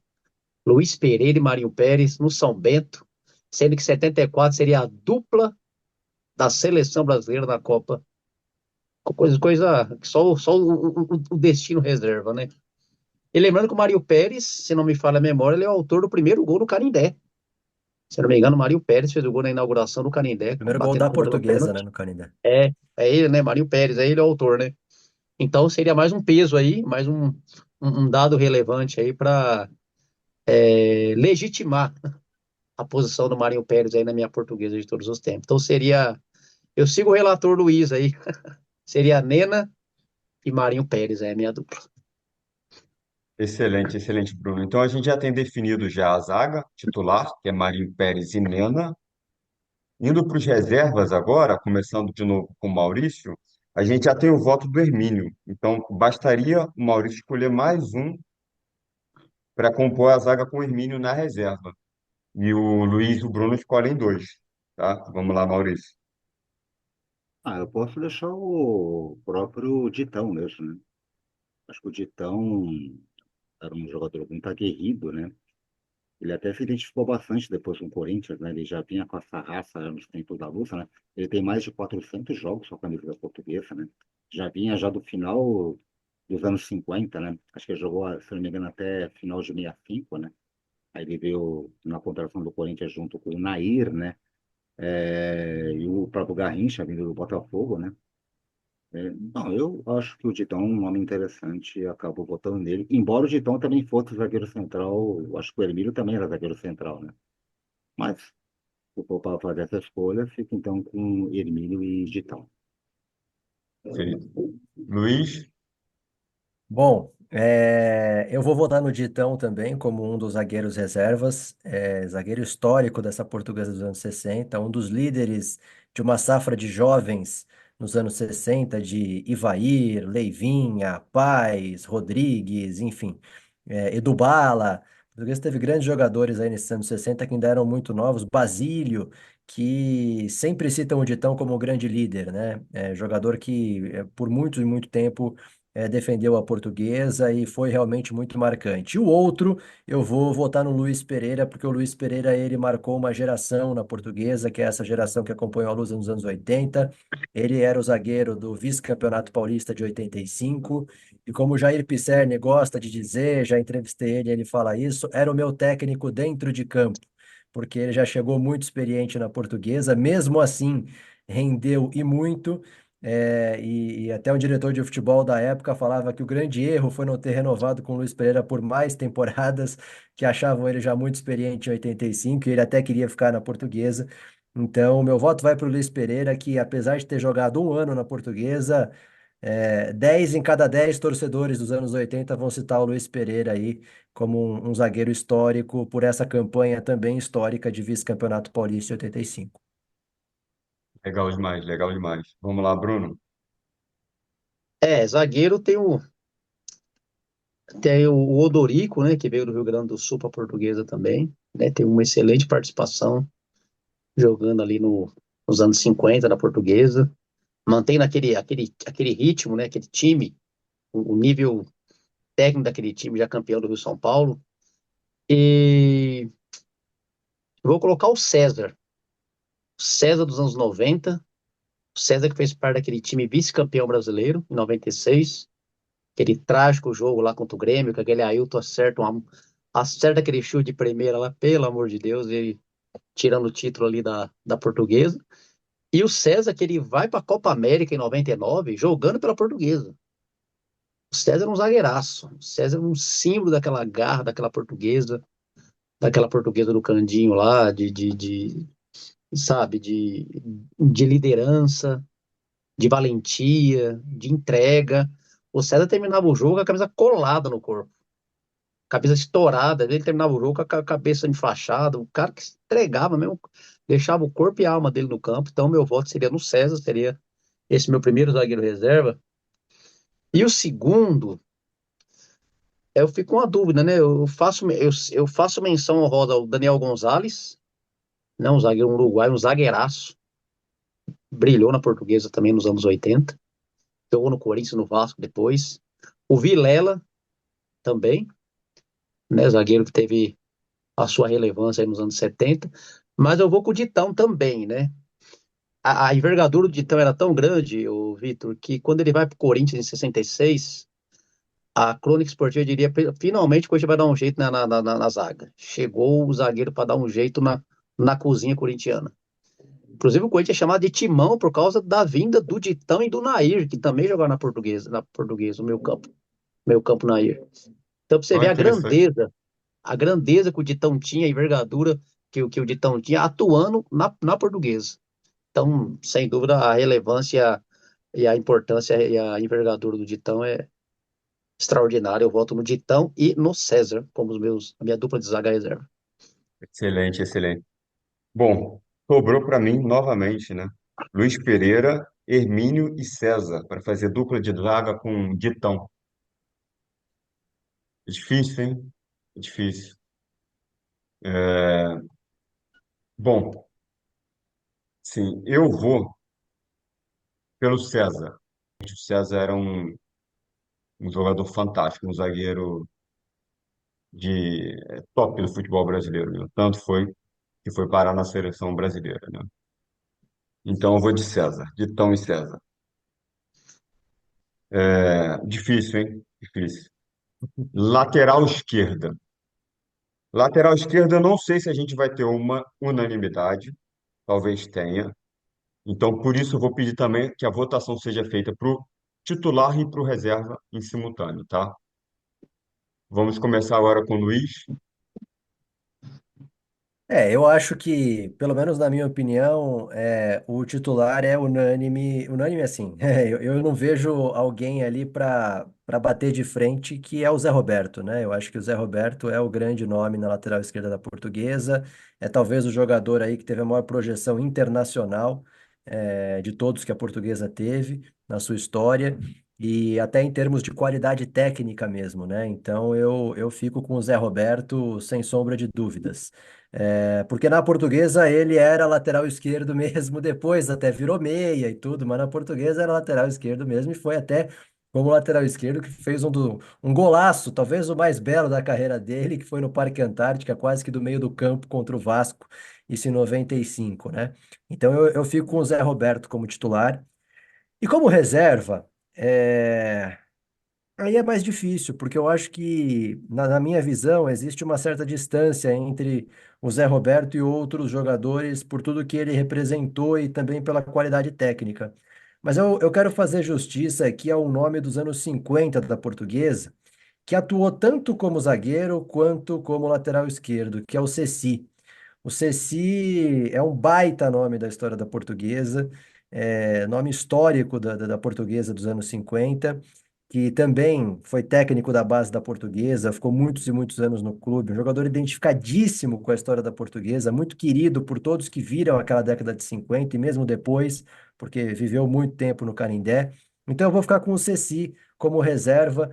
Luiz Pereira e Marinho Pérez no São Bento, sendo que 74 seria a dupla da seleção brasileira na Copa. Coisa que só o destino reserva, né? E lembrando que o Marinho Pérez, se não me falha a memória, ele é o autor do primeiro gol do Canindé. Se não me engano, o Marinho Pérez fez o gol na inauguração do Canindé, Primeiro gol batendo da cobrando Portuguesa, né, pênalti. no Canindé. É ele, né? Marinho Pérez, é ele o autor, né? Então seria mais um peso aí, mais um dado relevante aí para legitimar a posição do Marinho Pérez aí na minha portuguesa de todos os tempos. Então eu sigo o relator Luiz aí, seria Nena e Marinho Pérez, é a minha dupla. excelente, excelente, Bruno. Então a gente já tem definido já a zaga titular, que é Marinho Pérez e Nena. Indo para os reservas agora, começando de novo com o Maurício, a gente já tem o voto do Hermínio. Então bastaria o Maurício escolher mais um para compor a zaga com o Hermínio na reserva. E o Luiz e o Bruno escolhem dois, tá? Vamos lá, Maurício. Ah, eu posso deixar o próprio Ditão mesmo, né? Acho que o Ditão era um jogador muito aguerrido, né? Ele até se identificou bastante depois com o Corinthians, né? Ele já vinha com essa raça nos tempos da Lusa, né? Ele tem mais de 400 jogos com a camisa da Portuguesa, né? Já vinha já do final dos anos 50, né? Acho que ele jogou, se não me engano, até final de 65, né? Aí ele veio na contratação do Corinthians junto com o Nair, né? E o próprio Garrincha, vindo do Botafogo, né? Não, eu acho que o Ditão é um nome interessante e acabo votando nele. Embora o Ditão também fosse zagueiro central, eu acho que o Hermílio também era zagueiro central, né? Mas, se for para fazer essa escolha, fica então com Hermílio e Ditão. Perfeito. Luiz, Bom, Eu vou votar no Ditão também, como um dos zagueiros reservas, zagueiro histórico dessa portuguesa dos anos 60, um dos líderes de uma safra de jovens nos anos 60, de Ivair, Leivinha, Paes, Rodrigues, enfim, Edu Bala. O português teve grandes jogadores aí nesses anos 60 que ainda eram muito novos, Basílio, que sempre citam o Ditão como o grande líder, né? Jogador que por muito e muito tempo defendeu a Portuguesa e foi realmente muito marcante. E o outro, eu vou votar no Luiz Pereira, porque o Luiz Pereira ele marcou uma geração na Portuguesa, que é essa geração que acompanhou a Lusa nos anos 80. Ele era o zagueiro do vice-campeonato paulista de 85. E como o Jair Pisserni gosta de dizer, já entrevistei ele, ele fala isso, era o meu técnico dentro de campo, porque ele já chegou muito experiente na Portuguesa, mesmo assim rendeu e muito. E até o diretor de futebol da época falava que o grande erro foi não ter renovado com o Luiz Pereira por mais temporadas, que achavam ele já muito experiente em 85, e ele até queria ficar na Portuguesa. Então, meu voto vai para o Luiz Pereira, que apesar de ter jogado um ano na Portuguesa, 10 em cada 10 torcedores dos anos 80 vão citar o Luiz Pereira aí como um zagueiro histórico por essa campanha também histórica de vice-campeonato paulista de 85. Legal demais, legal demais. Vamos lá, Bruno. Zagueiro tem o Odorico, né, que veio do Rio Grande do Sul para a Portuguesa também, né, tem uma excelente participação jogando ali nos anos 50 na Portuguesa, mantém aquele ritmo, né, aquele time, o nível técnico daquele time, já campeão do Rio São Paulo. E vou colocar o César dos anos 90, o César que fez parte daquele time vice-campeão brasileiro em 96, aquele trágico jogo lá contra o Grêmio, que aquele Ailton acerta aquele chute de primeira lá, pelo amor de Deus, ele tirando o título ali da Portuguesa. E o César, que ele vai para a Copa América em 99, jogando pela Portuguesa. O César era um zagueiraço. O César era um símbolo daquela garra, daquela portuguesa do Candinho lá, sabe, de liderança, de valentia, de entrega. O César terminava o jogo com a camisa colada no corpo, cabeça estourada. Ele terminava o jogo com a cabeça enfaixada. O cara que se entregava mesmo, deixava o corpo e a alma dele no campo. Então, meu voto seria no César, seria esse meu primeiro zagueiro reserva. E o segundo, eu fico com uma dúvida, né? Eu faço menção honrosa ao Daniel Gonzalez, não, um zagueiro uruguaio, um zagueiraço. Brilhou na Portuguesa também nos anos 80. Jogou no Corinthians, no Vasco depois. O Vilela também, né? Zagueiro que teve a sua relevância aí nos anos 70. Mas eu vou com o Ditão também, né? A envergadura do Ditão era tão grande, o Vitor, que quando ele vai para o Corinthians em 66, a crônica esportiva diria: finalmente o Corinthians vai dar um jeito na zaga. Chegou o zagueiro para dar um jeito na cozinha corintiana. Inclusive, o Corinthians é chamado de Timão por causa da vinda do Ditão e do Nair, que também jogaram na portuguesa, meio campo Nair. Então, pra você Olha, ver interessante. a grandeza que o Ditão tinha, a envergadura que o Ditão tinha atuando na portuguesa. Então, sem dúvida, a relevância e a importância e a envergadura do Ditão é extraordinária. Eu voto no Ditão e no César, como a minha dupla de zaga reserva. Excelente, excelente. Bom, sobrou para mim novamente, né? Luiz Pereira, Hermínio e César para fazer dupla de zaga com Ditão. É difícil, hein? É difícil. É, bom, sim, eu vou pelo César. O César era um jogador fantástico, um zagueiro de top do futebol brasileiro, né? Tanto foi que foi parar na seleção brasileira, né? Então eu vou de César, Ditão e César. Difícil, hein? Difícil. Lateral esquerda. Lateral esquerda, eu não sei se a gente vai ter uma unanimidade, talvez tenha. Então, por isso, eu vou pedir também que a votação seja feita para o titular e para o reserva em simultâneo, tá? Vamos começar agora com o Luiz. Eu acho que, pelo menos na minha opinião, o titular é unânime, unânime assim. Eu não vejo alguém ali para bater de frente que é o Zé Roberto, né? Eu acho que o Zé Roberto é o grande nome na lateral esquerda da Portuguesa, é talvez o jogador aí que teve a maior projeção internacional de todos que a Portuguesa teve na sua história. E até em termos de qualidade técnica mesmo, né? Então eu fico com o Zé Roberto sem sombra de dúvidas. Porque na portuguesa ele era lateral esquerdo mesmo, depois até virou meia e tudo, mas na portuguesa era lateral esquerdo mesmo e foi até como lateral esquerdo que fez um golaço, talvez o mais belo da carreira dele, que foi no Parque Antártica, quase que do meio do campo contra o Vasco, isso em 95, né? Então eu fico com o Zé Roberto como titular. E como reserva, aí é mais difícil, porque eu acho que, na minha visão, existe uma certa distância entre o Zé Roberto e outros jogadores por tudo que ele representou e também pela qualidade técnica. Mas eu quero fazer justiça aqui ao nome dos anos 50 da Portuguesa, que atuou tanto como zagueiro quanto como lateral esquerdo, que é o Ceci. O Ceci é um baita nome da história da Portuguesa, nome histórico da Portuguesa dos anos 50, que também foi técnico da base da Portuguesa, ficou muitos e muitos anos no clube, um jogador identificadíssimo com a história da Portuguesa, muito querido por todos que viram aquela década de 50 e mesmo depois, porque viveu muito tempo no Canindé. Então eu vou ficar com o Ceci como reserva,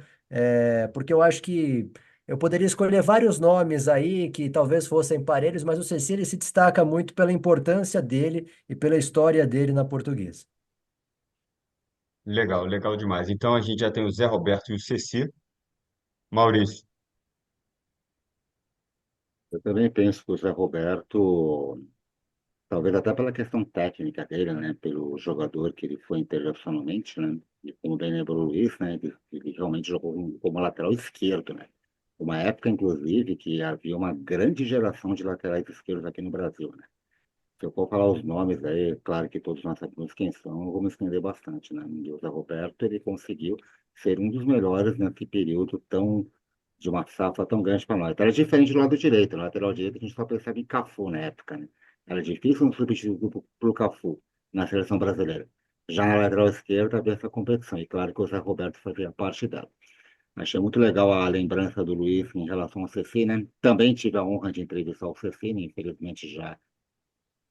porque eu acho que eu poderia escolher vários nomes aí que talvez fossem parelhos, mas o Ceci ele se destaca muito pela importância dele e pela história dele na Portuguesa. Legal, legal demais. Então a gente já tem o Zé Roberto e o Ceci. Maurício, Eu também penso que o Zé Roberto, talvez até pela questão técnica dele, né? Pelo jogador que ele foi internacionalmente, né? E como bem lembrou o Luiz, né? Ele realmente jogou como lateral esquerdo, né? Uma época, inclusive, que havia uma grande geração de laterais esquerdos aqui no Brasil, né? Se eu for falar os nomes aí, claro que todos nós sabemos quem são, eu vou me estender bastante, né? E o Zé Roberto, ele conseguiu ser um dos melhores nesse período tão, de uma safra tão grande para nós. Era diferente do lado direito, no lateral direito a gente só pensava em Cafu na época, né? Era difícil um substituto para o Cafu na seleção brasileira. Já na lateral esquerda havia essa competição, e claro que o Zé Roberto fazia parte dela. Achei muito legal a lembrança do Luiz em relação ao Ceci, né? Também tive a honra de entrevistar o Ceci, né? Infelizmente já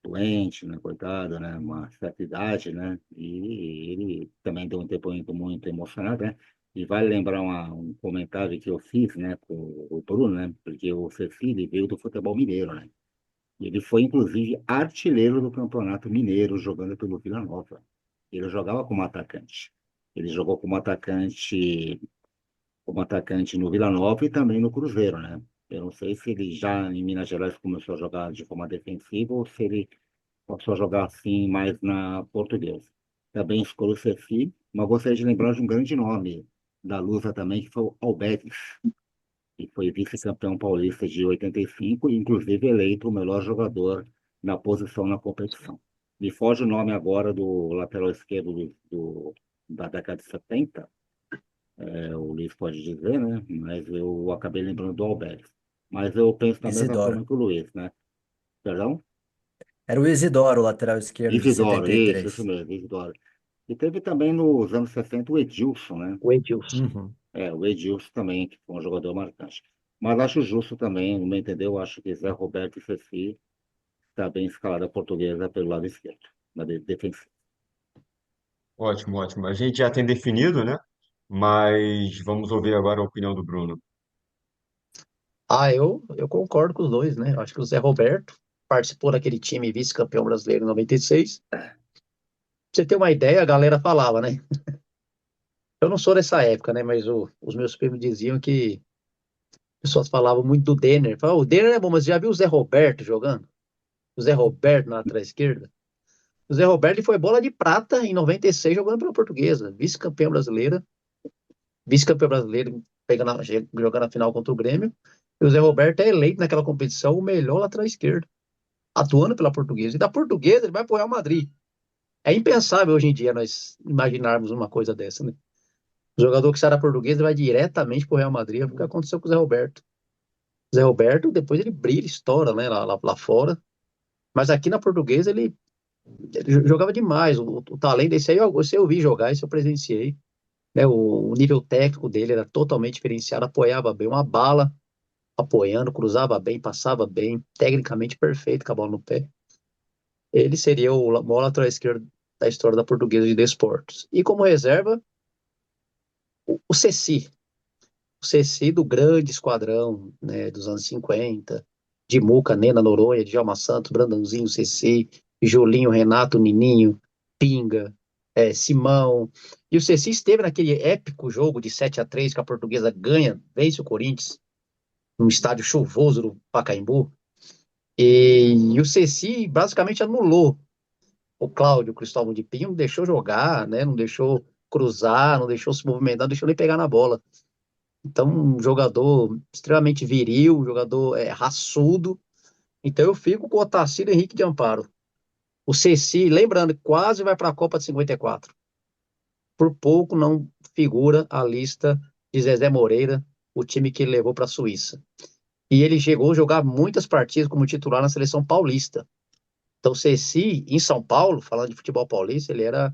doente, né, coitado, né, uma certa idade, né, e ele também deu um depoimento muito emocionado, né, e vale lembrar um comentário que eu fiz, né, com o Bruno, né, porque o Cecílio veio do futebol mineiro, né, e ele foi, inclusive, artilheiro do Campeonato Mineiro, jogando pelo Vila Nova. Ele jogava como atacante. Ele jogou como atacante no Vila Nova e também no Cruzeiro, né. Eu não sei se ele já em Minas Gerais começou a jogar de forma defensiva ou se ele passou a jogar assim mais na portuguesa. Também escolho o Ceci, mas gostaria de lembrar de um grande nome da Lusa também, que foi o Albedes, que foi vice-campeão paulista de 85 e inclusive eleito o melhor jogador na posição na competição. Me foge o nome agora do lateral esquerdo da década de 70, o Luiz pode dizer, né? Mas eu acabei lembrando do Albedes. Mas eu penso da mesma Isidoro. forma que o Luiz, né? Perdão? Era o Isidoro, o lateral esquerdo de Isidoro, isso 73. mesmo, Isidoro. E teve também nos anos 60 o Edilson, né? O Edilson. Uhum. O Edilson também, que foi um jogador marcante. Mas acho justo também, no meu entender, eu acho que Zé Roberto e Ceci está bem escalada a portuguesa pelo lado esquerdo, na defensiva. ótimo, ótimo. A gente já tem definido, né? Mas vamos ouvir agora a opinião do Bruno. Ah, eu concordo com os dois, né? Eu acho que o Zé Roberto participou daquele time vice-campeão brasileiro em 96. Pra você ter uma ideia, a galera falava, né? Eu não sou dessa época, né? Mas os meus primos diziam que pessoas falavam muito do Denner. Falavam, o Denner é bom, mas já viu o Zé Roberto jogando? O Zé Roberto na lateral esquerda? O Zé Roberto ele foi bola de prata em 96 jogando pela Portuguesa, vice-campeão brasileiro, jogando a final contra o Grêmio. E o Zé Roberto é eleito naquela competição o melhor lateral esquerdo, atuando pela Portuguesa. E da Portuguesa ele vai pro Real Madrid. É impensável hoje em dia nós imaginarmos uma coisa dessa, né? O jogador que sai da Portuguesa vai diretamente pro Real Madrid, é o que aconteceu com o Zé Roberto. Zé Roberto, depois ele brilha, estoura, né, lá fora. Mas aqui na Portuguesa ele jogava demais. O talento desse aí, esse eu vi jogar, esse eu presenciei. Né, o nível técnico dele era totalmente diferenciado, apoiava bem, uma bala apoiando, cruzava bem, passava bem, tecnicamente perfeito com a bola no pé. Ele seria o maior lateral esquerdo da história da Portuguesa de Desportos. E como reserva, o Ceci. O Ceci do grande esquadrão, né, dos anos 50, de Muca, Nena, Noronha, Djalma Santos, Brandãozinho, Ceci, Jolinho, Renato, Nininho, Pinga, Simão. E o Ceci esteve naquele épico jogo de 7-3 que a Portuguesa ganha, vence o Corinthians, num estádio chuvoso do Pacaembu. E o Ceci basicamente anulou o Cláudio Cristóvão de Pinho, não deixou jogar, né? Não deixou cruzar, não deixou se movimentar, não deixou nem pegar na bola. Então, um jogador extremamente viril, um jogador raçudo. Então, eu fico com o Otacílio Henrique de Amparo. O Ceci, lembrando, quase vai para a Copa de 54. Por pouco não figura a lista de Zezé Moreira, o time que ele levou para a Suíça. E ele chegou a jogar muitas partidas como titular na seleção paulista. Então, o Ceci, em São Paulo, falando de futebol paulista, ele era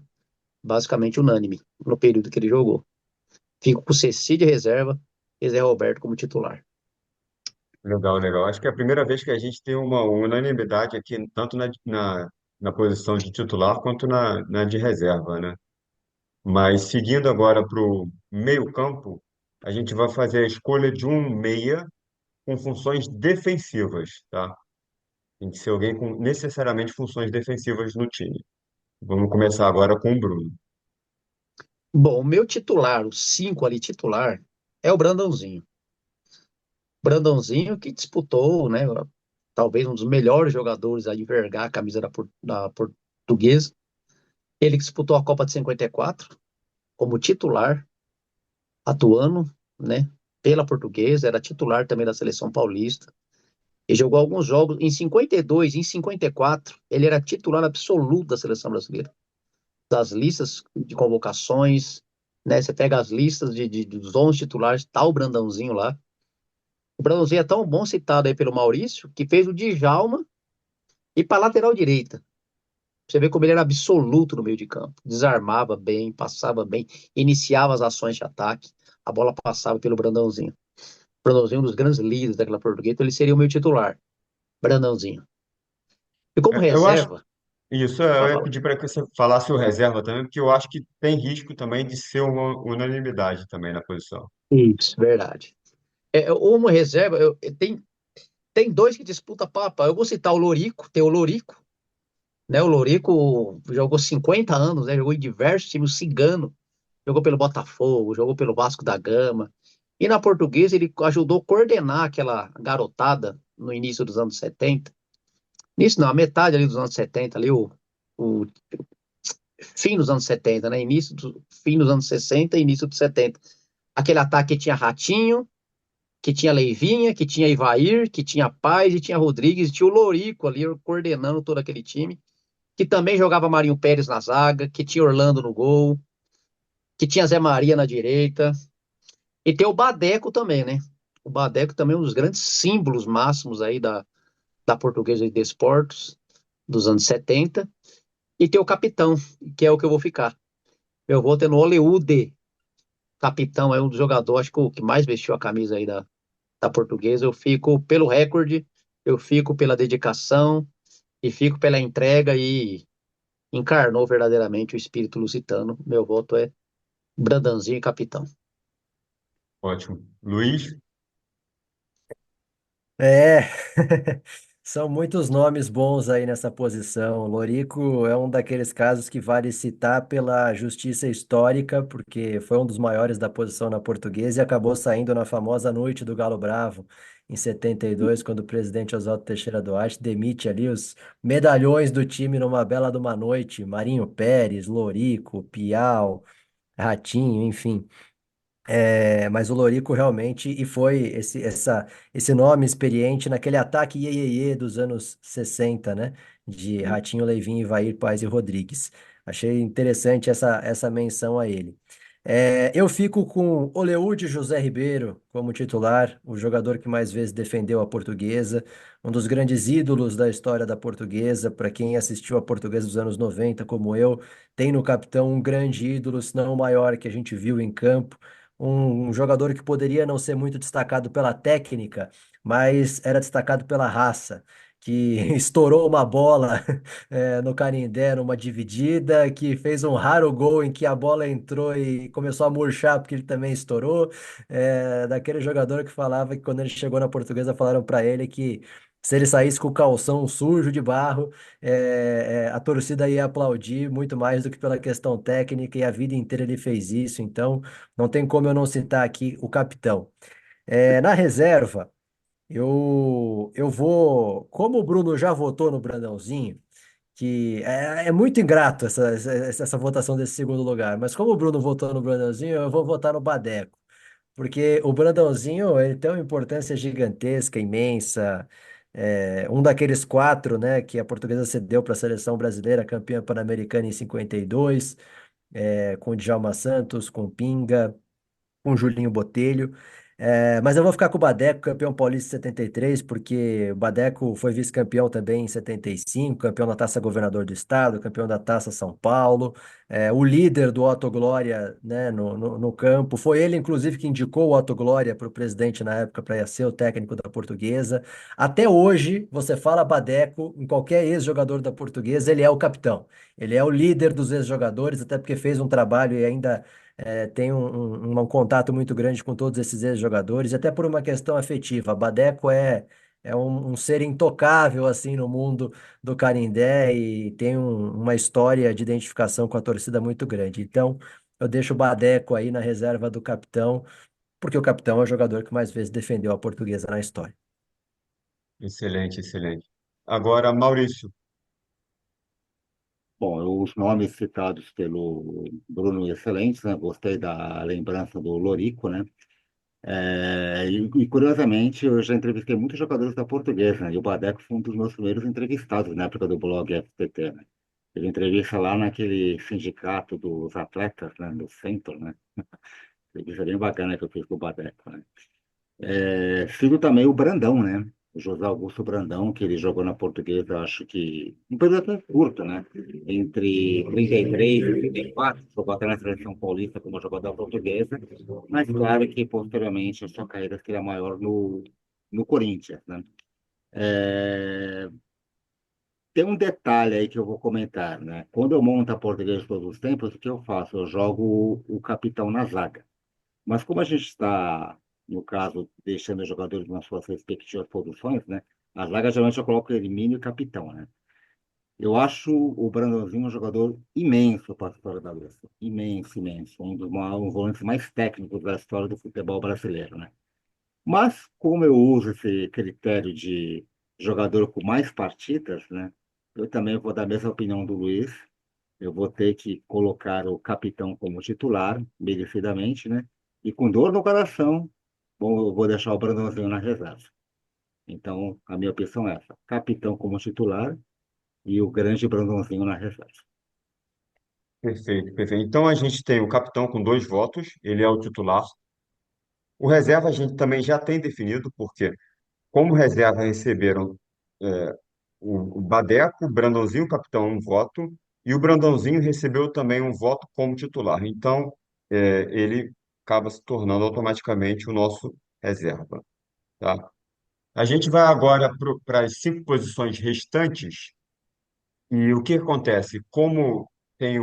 basicamente unânime no período que ele jogou. Fico com o Ceci de reserva e Zé Roberto como titular. Legal, legal. Acho que é a primeira vez que a gente tem uma unanimidade aqui, tanto na posição de titular quanto na de reserva, né? Mas seguindo agora para o meio-campo, a gente vai fazer a escolha de um meia com funções defensivas, tá? Tem que ser alguém com necessariamente funções defensivas no time. Vamos começar agora com o Bruno. Bom, o meu titular, o 5 ali titular, é o Brandãozinho. Brandãozinho que disputou, né, talvez um dos melhores jogadores a envergar a camisa da Portuguesa. Ele que disputou a Copa de 54 como titular, atuando, né, pela Portuguesa, era titular também da seleção paulista. E jogou alguns jogos em 52, em 54, ele era titular absoluto da seleção brasileira. Das listas de convocações, né? Você pega as listas dos 11 titulares, tá o Brandãozinho lá. O Brandãozinho é tão bom citado aí pelo Maurício, que fez o Djalma e para lateral direita. Você vê como ele era absoluto no meio de campo. Desarmava bem, passava bem, iniciava as ações de ataque. A bola passava pelo Brandãozinho. O Brandãozinho é um dos grandes líderes daquela portuguesa, então ele seria o meu titular. Brandãozinho. E como Eu acho reserva, isso, vai eu ia falar. pedir para que você falasse o reserva também, porque eu acho que tem risco também de ser uma unanimidade também na posição. Isso, verdade. Uma reserva, tem dois que disputam papa. Eu vou citar o Lorico, tem o Lorico, né? O Lorico jogou 50 anos, né? Jogou em diversos times, o Cigano, jogou pelo Botafogo, jogou pelo Vasco da Gama. E na Portuguesa ele ajudou a coordenar aquela garotada no início dos anos 70. Início não, a metade ali dos anos 70, ali o fim dos anos 70, né? Fim dos anos 60 e início dos 70. Aquele ataque que tinha Ratinho, que tinha Leivinha, que tinha Ivair, que tinha Paz e tinha Rodrigues, e tinha o Lorico ali coordenando todo aquele time, que também jogava Marinho Pérez na zaga, que tinha Orlando no gol, que tinha Zé Maria na direita, e tem o Badeco também, né? O Badeco também é um dos grandes símbolos máximos aí da Portuguesa de Desportos dos anos 70, e tem o Capitão, que é o que eu vou ficar. Eu vou ter no Hollywood, Capitão é um dos jogadores, acho que o que mais vestiu a camisa aí da Portuguesa. Eu fico pelo recorde, eu fico pela dedicação e fico pela entrega e encarnou verdadeiramente o espírito lusitano. Meu voto é Brandanzinho e capitão. Ótimo. Luiz? É, são muitos nomes bons aí nessa posição. O Lorico é um daqueles casos que vale citar pela justiça histórica, porque foi um dos maiores da posição na Portuguesa e acabou saindo na famosa Noite do Galo Bravo, em 72, quando o presidente Oswaldo Teixeira Duarte demite ali os medalhões do time numa bela de uma noite. Marinho Pérez, Lorico, Piau, Ratinho, enfim. Mas o Lorico realmente, e foi esse nome experiente naquele ataque iê dos anos 60, né? De Ratinho, Leivinho, Ivair, Paes e Rodrigues. Achei interessante essa menção a ele. Eu fico com Oleude José Ribeiro como titular, o jogador que mais vezes defendeu a Portuguesa, um dos grandes ídolos da história da Portuguesa. Para quem assistiu a Portuguesa dos anos 90, como eu, tem no capitão um grande ídolo, se não o maior que a gente viu em campo. Um jogador que poderia não ser muito destacado pela técnica, mas era destacado pela raça. Que estourou uma bola no Canindé, numa dividida, que fez um raro gol em que a bola entrou e começou a murchar porque ele também estourou. Daquele jogador que falava que quando ele chegou na Portuguesa falaram para ele que se ele saísse com o calção sujo de barro, a torcida ia aplaudir muito mais do que pela questão técnica, e a vida inteira ele fez isso, então não tem como eu não citar aqui o capitão. Na reserva, eu vou, como o Bruno já votou no Brandãozinho, que é muito ingrato essa votação desse segundo lugar. Mas como o Bruno votou no Brandãozinho, eu vou votar no Badeco. Porque o Brandãozinho, ele tem uma importância gigantesca, imensa. Um daqueles quatro, né, que a Portuguesa cedeu para a seleção brasileira, campeã pan-americana em 52, com o Djalma Santos, com o Pinga, com o Julinho Botelho. Mas eu vou ficar com o Badeco, campeão paulista em 73, porque o Badeco foi vice-campeão também em 75, campeão da Taça Governador do Estado, campeão da Taça São Paulo, o líder do Otto Glória, né, no campo. Foi ele, inclusive, que indicou o Otto Glória para o presidente na época para ser o técnico da Portuguesa. Até hoje, você fala Badeco, em qualquer ex-jogador da Portuguesa, ele é o capitão. Ele é o líder dos ex-jogadores, até porque fez um trabalho e ainda tem um contato muito grande com todos esses ex-jogadores, até por uma questão afetiva. Badeco é um ser intocável assim no mundo do Canindé e tem uma história de identificação com a torcida muito grande. Então, eu deixo o Badeco aí na reserva do capitão, porque o capitão é o jogador que mais vezes defendeu a Portuguesa na história. Excelente, excelente. Agora, Maurício, Bom, os nomes citados pelo Bruno excelentes, né? Gostei da lembrança do Lorico, né? Curiosamente, eu já entrevistei muitos jogadores da Portuguesa, né? E o Badeco foi um dos meus primeiros entrevistados na época do blog FTT, né? Ele entrevista lá naquele sindicato dos atletas, né? Do Centro, né? Entrevista bem bacana que eu fiz com o Badeco, né? Sigo também o Brandão, né? O José Augusto Brandão, que ele jogou na Portuguesa, acho que um período até curto, né? Entre 33 e 34, jogou até na seleção paulista como jogador portuguesa, mas claro que posteriormente a sua carreira seria maior no Corinthians, né? É, Tem um detalhe aí que eu vou comentar, né? Quando eu monto a Portuguesa de todos os tempos, o que eu faço? Eu jogo o capitão na zaga. Mas como a gente está, no caso, deixando os jogadores nas suas respectivas posições, né? A zaga geralmente eu coloco ele mínimo e capitão, né? Eu acho o Brandãozinho um jogador imenso para a história da Lúcia. Imenso, imenso. Um dos volantes mais técnicos da história do futebol brasileiro, né? Mas, como eu uso esse critério de jogador com mais partidas, né? Eu também vou dar a mesma opinião do Luiz. Eu vou ter que colocar o capitão como titular, merecidamente, né? E com dor no coração, eu vou deixar o Brandãozinho na reserva. Então, a minha opção é essa: capitão como titular e o grande Brandãozinho na reserva. perfeito, perfeito. Então a gente tem o capitão com dois votos, ele é o titular. O reserva a gente também já tem definido, porque como reserva receberam é, o Badeco, o Brandãozinho, o capitão, um voto, e o Brandãozinho recebeu também um voto como titular. Então, ele acaba se tornando automaticamente o nosso reserva, tá? A gente vai agora para as cinco posições restantes, e o que acontece? Como tem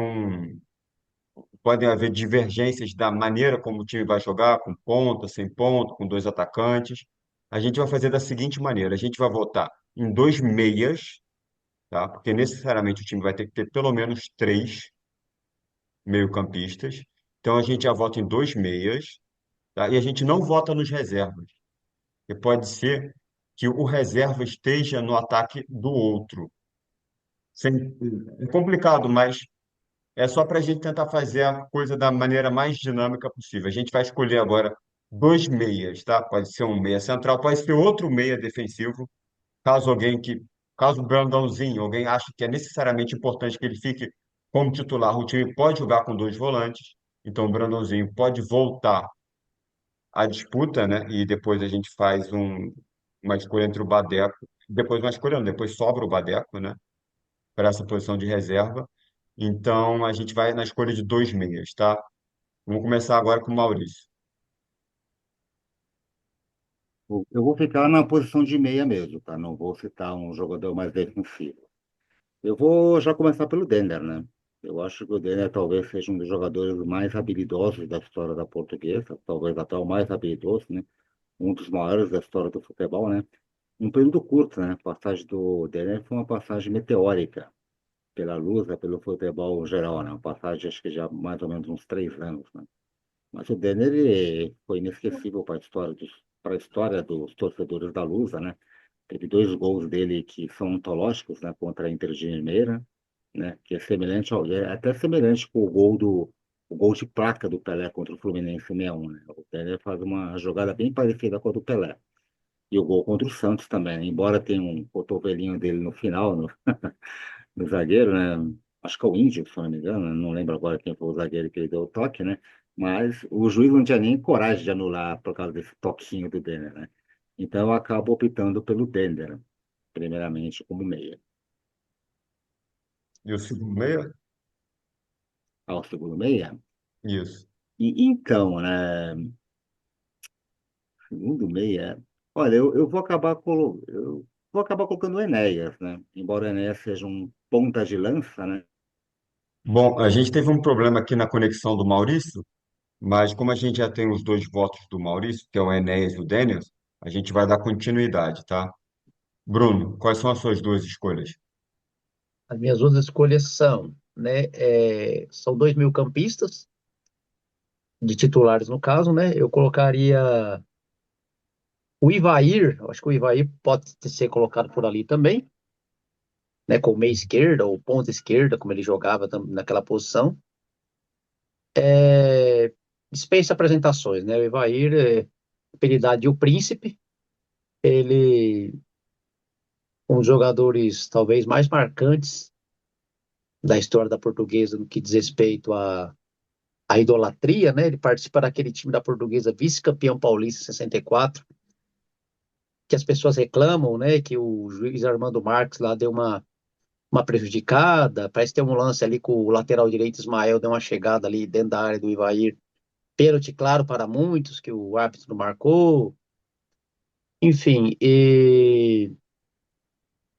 podem haver divergências da maneira como o time vai jogar, com ponta, sem ponta, com dois atacantes, a gente vai fazer da seguinte maneira: a gente vai votar em dois meias, tá? Porque necessariamente o time vai ter que ter pelo menos três meio-campistas. Então a gente já vota em dois meias, tá? E a gente não vota nos reservas. E pode ser que o reserva esteja no ataque do outro. É complicado, mas é só para a gente tentar fazer a coisa da maneira mais dinâmica possível. A gente vai escolher agora dois meias, tá? Pode ser um meia central, pode ser outro meia defensivo, caso o Brandãozinho, alguém ache que é necessariamente importante que ele fique como titular, o time pode jogar com dois volantes. Então o Brandãozinho pode voltar à disputa, né? E depois a gente faz uma escolha entre o Badeco, depois uma escolha, não, depois sobra o Badeco, né? Para essa posição de reserva. Então a gente vai na escolha de dois meias, tá? Vamos começar agora com o Maurício. Eu vou ficar na posição de meia mesmo, tá? Não vou citar um jogador mais defensivo. Eu vou já começar pelo Denner, né? Eu acho que o Denner talvez seja um dos jogadores mais habilidosos da história da Portuguesa, talvez até o mais habilidoso, né? Um dos maiores da história do futebol, né? Um período curto, né? A passagem do Denner foi uma passagem meteórica pela Lusa, pelo futebol geral, né? Uma passagem, acho que já mais ou menos uns 3 anos, né? Mas o Denner ele foi inesquecível para a história dos torcedores da Lusa, né? Teve dois gols dele que são antológicos, né? Contra a Inter de Limeira, né? Que é semelhante é até semelhante com o gol de placa do Pelé contra o Fluminense 61, né? O Denner faz uma jogada bem parecida com a do Pelé. E o gol contra o Santos também, né? Embora tenha um cotovelinho dele no final, no zagueiro, né? Acho que é o Índio, se eu não me engano, né? Não lembro agora quem foi o zagueiro que ele deu o toque, né? Mas o juiz não tinha nem coragem de anular por causa desse toquinho do Denner, né? Então eu acabo optando pelo Denner, primeiramente como meia. E o segundo meia? Ao segundo meia. Isso. E então, né? Segundo meia. Olha, eu vou acabar colocando o Enéas, né? Embora o Enéas seja um ponta de lança, né? Bom, a gente teve um problema aqui na conexão do Maurício, mas como a gente já tem os dois votos do Maurício, que é o Enéas e o Denis, a gente vai dar continuidade, tá? Bruno, quais são as suas duas escolhas? As minhas outras escolhas são, né, são dois meio-campistas, de titulares no caso, né? Eu colocaria o Ivair, eu acho que o Ivair pode ser colocado por ali também, né? Com meia esquerda ou ponta esquerda, como ele jogava naquela posição. Dispensa apresentações, né? O Ivair, apelidado de O Príncipe, ele um dos jogadores talvez mais marcantes da história da Portuguesa no que diz respeito à idolatria, né? Ele participa daquele time da Portuguesa vice-campeão paulista em 64, que as pessoas reclamam, né? Que o juiz Armando Marques lá deu uma prejudicada. Parece ter um lance ali com o lateral direito Ismael, deu uma chegada ali dentro da área do Ivair. Pênalti claro para muitos, que o árbitro marcou. Enfim,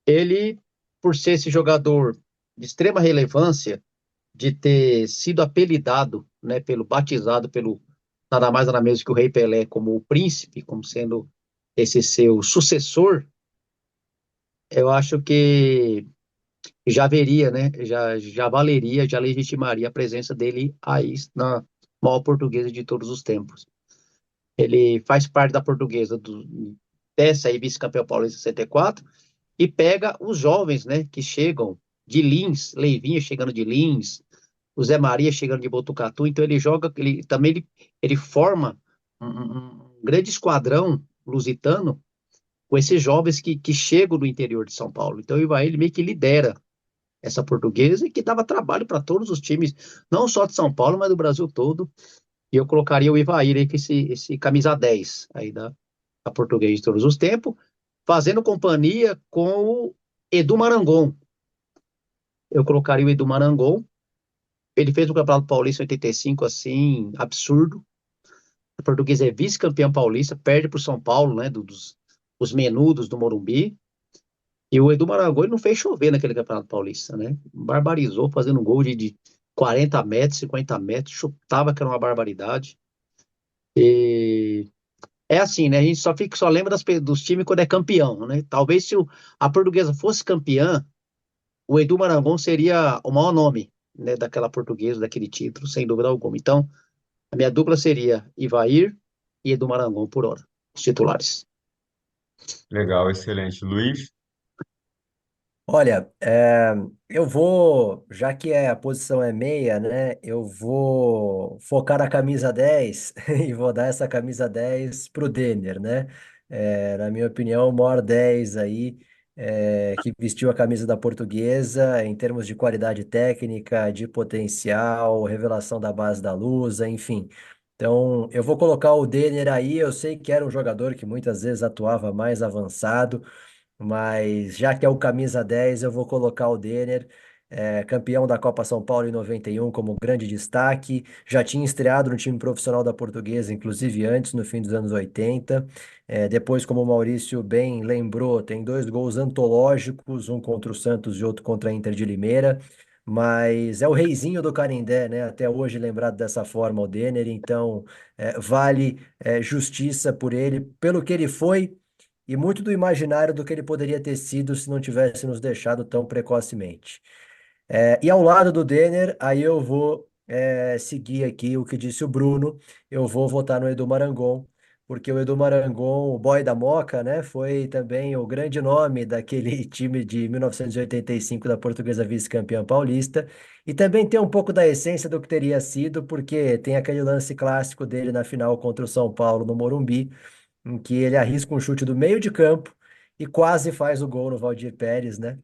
ele, por ser esse jogador de extrema relevância, de ter sido apelidado, né, batizado pelo nada mais nada menos que o Rei Pelé como o príncipe, como sendo esse seu sucessor, eu acho que já veria, né, já valeria, já legitimaria a presença dele aí na maior portuguesa de todos os tempos. Ele faz parte da portuguesa dessa aí, vice-campeão paulista 64, e pega os jovens, né, que chegam de Lins, Leivinha chegando de Lins, o Zé Maria chegando de Botucatu, então ele joga, ele forma um grande esquadrão lusitano com esses jovens que chegam do interior de São Paulo. Então o Ivaí, ele meio que lidera essa portuguesa e que dava trabalho para todos os times, não só de São Paulo, mas do Brasil todo. E eu colocaria o Ivair aí, que esse camisa 10 aí da portuguesa de todos os tempos, fazendo companhia com o Edu Marangon. Eu colocaria o Edu Marangon. Ele fez o Campeonato Paulista em 85, assim, absurdo. O português é vice-campeão paulista, perde para o São Paulo, né, os menudos do Morumbi. E o Edu Marangon ele não fez chover naquele Campeonato Paulista, né? Barbarizou, fazendo um gol de 40 metros, 50 metros, chutava que era uma barbaridade. E é assim, né? A gente só lembra dos times quando é campeão, né? Talvez se a portuguesa fosse campeã, o Edu Marangon seria o maior nome, né, daquela portuguesa, daquele título, sem dúvida alguma. Então, a minha dupla seria Ivair e Edu Marangon por hora, os titulares. Legal, excelente. Luiz? Olha, eu vou, já que a posição é meia, né? Eu vou focar na camisa 10 e vou dar essa camisa 10 pro Denner, né? Na minha opinião, o maior 10 aí que vestiu a camisa da Portuguesa em termos de qualidade técnica, de potencial, revelação da base da Lusa, enfim. Então, eu vou colocar o Denner aí. Eu sei que era um jogador que muitas vezes atuava mais avançado, mas já que é o camisa 10, eu vou colocar o Denner, campeão da Copa São Paulo em 91 como grande destaque. Já tinha estreado no time profissional da Portuguesa, inclusive antes, no fim dos anos 80. Depois, como o Maurício bem lembrou, tem dois gols antológicos, um contra o Santos e outro contra a Inter de Limeira. Mas é o reizinho do Canindé, né? Até hoje lembrado dessa forma, o Denner. Então, vale, justiça por ele, pelo que ele foi e muito do imaginário do que ele poderia ter sido se não tivesse nos deixado tão precocemente. E ao lado do Denner, aí eu vou seguir aqui o que disse o Bruno, eu vou votar no Edu Marangon, porque o Edu Marangon, o boy da Moca, né, foi também o grande nome daquele time de 1985 da Portuguesa vice-campeã paulista, e também tem um pouco da essência do que teria sido, porque tem aquele lance clássico dele na final contra o São Paulo no Morumbi, em que ele arrisca um chute do meio de campo e quase faz o gol no Valdir Pérez, né?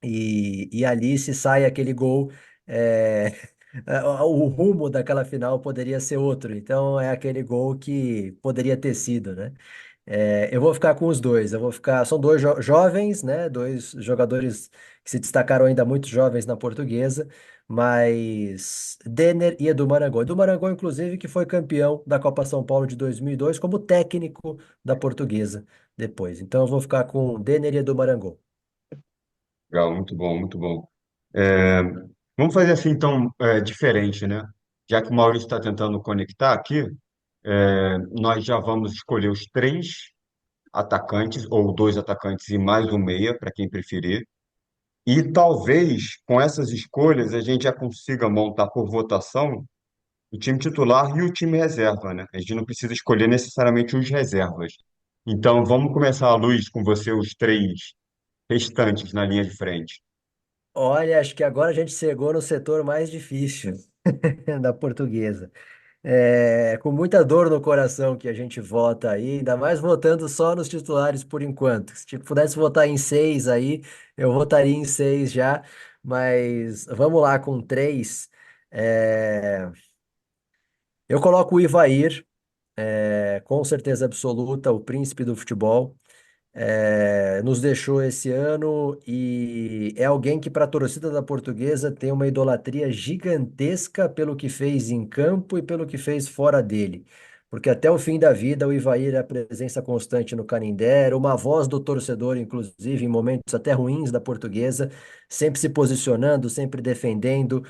E ali se sai aquele gol, é, o rumo daquela final poderia ser outro. Então é aquele gol que poderia ter sido, né? Eu vou ficar com os dois. Eu vou ficar. São dois jovens, né? Dois jogadores que se destacaram ainda muito jovens na Portuguesa, mas Denner e Edu Marangon. Edu Marangon, inclusive, que foi campeão da Copa São Paulo de 2002 como técnico da Portuguesa depois. Então eu vou ficar com Denner e Edu Marangon. Legal, muito bom, muito bom. É, vamos fazer assim, então, diferente, né? Já que o Maurício está tentando conectar aqui, nós já vamos escolher os três atacantes, ou dois atacantes e mais um meia, para quem preferir. E talvez com essas escolhas a gente já consiga montar por votação o time titular e o time reserva, né? A gente não precisa escolher necessariamente os reservas. Então, vamos começar, Luiz, com você, os três restantes na linha de frente. Olha, acho que agora a gente chegou no setor mais difícil da Portuguesa. Com muita dor no coração que a gente vota aí, ainda mais votando só nos titulares por enquanto. Se tipo, pudesse votar em seis aí, eu votaria em seis já, mas vamos lá com três. É, Eu coloco o Ivair, com certeza absoluta, o príncipe do futebol. Nos deixou esse ano e é alguém que, para a torcida da Portuguesa, tem uma idolatria gigantesca pelo que fez em campo e pelo que fez fora dele. Porque até o fim da vida, o Ivair é a presença constante no Canindé, era uma voz do torcedor, inclusive, em momentos até ruins da Portuguesa, sempre se posicionando, sempre defendendo,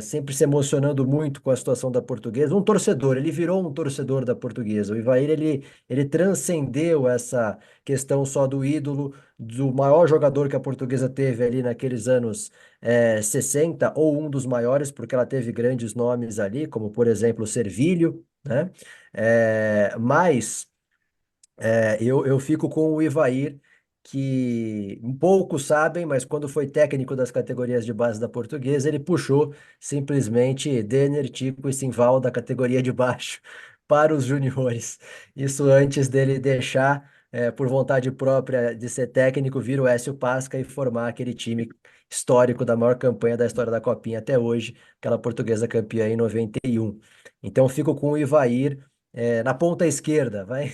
sempre se emocionando muito com a situação da Portuguesa. Um torcedor, ele virou um torcedor da Portuguesa. O Ivair, ele transcendeu essa questão só do ídolo, do maior jogador que a Portuguesa teve ali naqueles anos 60, ou um dos maiores, porque ela teve grandes nomes ali, como por exemplo o Servilho, né? Mas eu fico com o Ivair, que poucos sabem, mas quando foi técnico das categorias de base da Portuguesa, ele puxou simplesmente Denner, Tico e Simval da categoria de baixo para os juniores. Isso antes dele deixar, por vontade própria de ser técnico, vir o Écio Pasca e formar aquele time histórico da maior campanha da história da Copinha até hoje, aquela portuguesa campeã em 91. Então, fico com o Ivair. Na ponta esquerda, vai.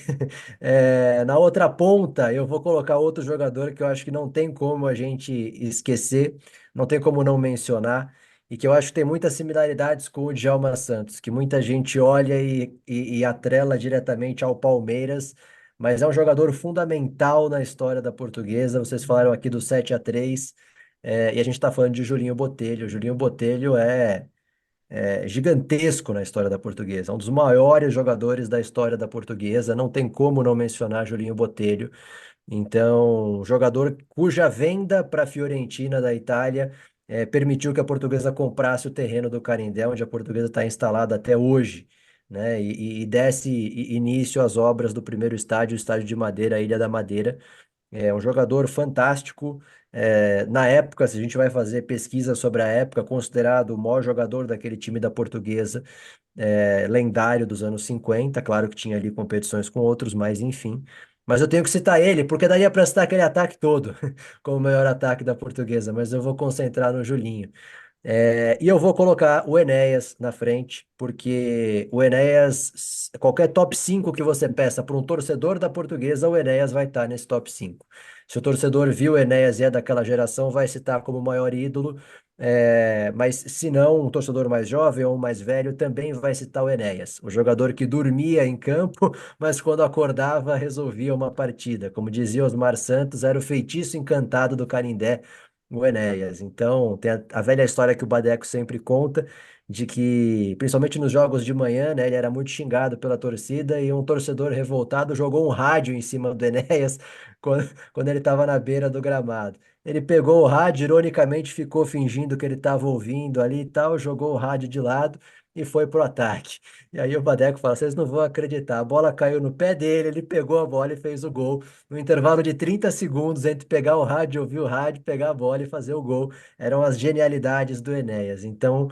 Na outra ponta, eu vou colocar outro jogador que eu acho que não tem como a gente esquecer, não tem como não mencionar, e que eu acho que tem muitas similaridades com o Djalma Santos, que muita gente olha e atrela diretamente ao Palmeiras, mas é um jogador fundamental na história da Portuguesa. Vocês falaram aqui do 7-3, e a gente está falando de Julinho Botelho. Julinho Botelho é gigantesco na história da Portuguesa, é um dos maiores jogadores da história da Portuguesa, não tem como não mencionar Julinho Botelho. Então, um jogador cuja venda para a Fiorentina da Itália permitiu que a Portuguesa comprasse o terreno do Canindé, onde a Portuguesa está instalada até hoje, né? E desse início às obras do primeiro estádio, o Estádio de Madeira, a Ilha da Madeira. É um jogador fantástico. Na época, se a gente vai fazer pesquisa sobre a época, considerado o maior jogador daquele time da Portuguesa, lendário dos anos 50. Claro que tinha ali competições com outros, mas enfim. Mas eu tenho que citar ele, porque daria para citar aquele ataque todo como o melhor ataque da Portuguesa, mas eu vou concentrar no Julinho. E eu vou colocar o Enéas na frente, porque o Enéas, qualquer top 5 que você peça para um torcedor da Portuguesa, o Enéas vai estar nesse top 5. Se o torcedor viu o Enéas e é daquela geração, vai citar como o maior ídolo, mas se não, um torcedor mais jovem ou mais velho também vai citar o Enéas, o jogador que dormia em campo, mas quando acordava resolvia uma partida. Como dizia Osmar Santos, era o feitiço encantado do Canindé, o Enéas. Então, tem a velha história que o Badeco sempre conta, de que, principalmente nos jogos de manhã, né, ele era muito xingado pela torcida e um torcedor revoltado jogou um rádio em cima do Enéas quando ele estava na beira do gramado. Ele pegou o rádio, ironicamente ficou fingindo que ele estava ouvindo ali e tal, jogou o rádio de lado e foi pro ataque. E aí o Badeco fala: vocês não vão acreditar, a bola caiu no pé dele, ele pegou a bola e fez o gol no intervalo de 30 segundos entre pegar o rádio, ouvir o rádio, pegar a bola e fazer o gol. Eram as genialidades do Enéas. Então,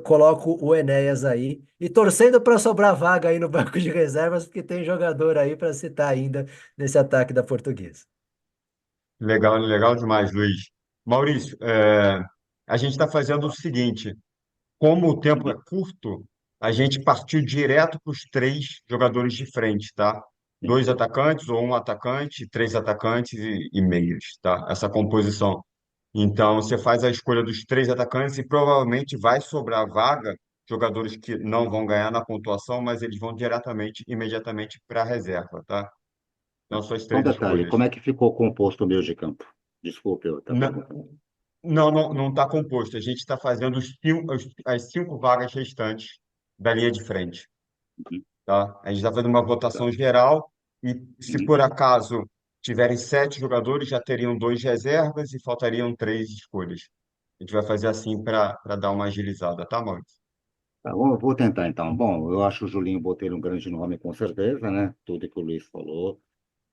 coloco o Enéas aí e torcendo para sobrar vaga aí no banco de reservas, porque tem jogador aí para citar ainda nesse ataque da Portuguesa. Legal, legal demais, Luiz. Maurício, a gente está fazendo o seguinte: como o tempo é Uhum. curto, a gente partiu direto para os três jogadores de frente, tá? Sim. Dois atacantes ou um atacante, três atacantes e meias, tá? Essa composição. Então, você faz a escolha dos três atacantes e provavelmente vai sobrar vaga, jogadores que não vão ganhar na pontuação, mas eles vão diretamente, imediatamente para a reserva, tá? Então, suas Só um três detalhe, escolhas. como é que ficou composto o meio de campo? Desculpe eu estar Na- perguntando. Não, não está composto. A gente está fazendo as cinco vagas restantes da linha de frente, Uhum. tá? A gente está fazendo uma Tá. votação geral e, se Uhum. por acaso tiverem sete jogadores, já teriam dois reservas e faltariam três escolhas. A gente vai fazer assim para dar uma agilizada, tá, Maurício? Tá, vou tentar então. Bom, eu acho o Julinho Botelho um grande nome, com certeza, né? Tudo que o Luiz falou,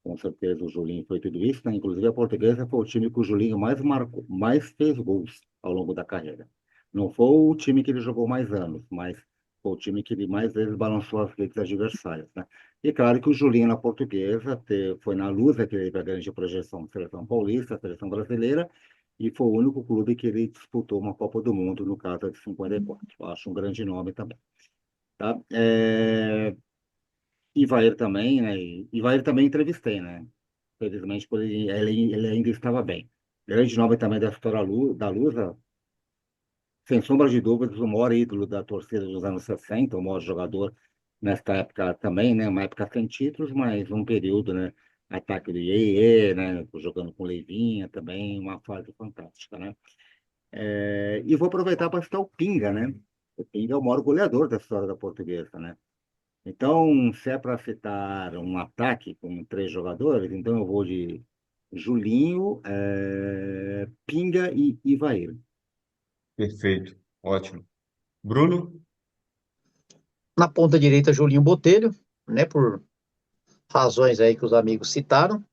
com certeza o Julinho foi tudo isso, né? Inclusive a Portuguesa foi o time que o Julinho mais marcou, mais fez gols ao longo da carreira. Não foi o time que ele jogou mais anos, mas foi o time que ele mais vezes balançou as redes adversárias, né? E claro que o Julinho na Portuguesa foi na Lusa que ele teve a grande projeção da Seleção Paulista, Seleção Brasileira, e foi o único clube que ele disputou uma Copa do Mundo, no caso de 54. Eu acho um grande nome também, tá? Ivair também, né? Ivair também entrevistei, né? Felizmente, por ele ainda estava bem. Grande nome também da história da Lusa, sem sombra de dúvidas, o maior ídolo da torcida dos anos 60, o maior jogador nesta época também, né? Uma época sem títulos, mas um período, né? Ataque do Iê, né? Jogando com Leivinha também, uma fase fantástica, né? E vou aproveitar para citar o Pinga, né? O Pinga é o maior goleador da história da Portuguesa, né? Então, se é para citar um ataque com três jogadores, então eu vou de Julinho, Pinga e Ivair. Perfeito. Ótimo. Bruno? Na ponta direita, Julinho Botelho, né? Por razões aí que os amigos citaram.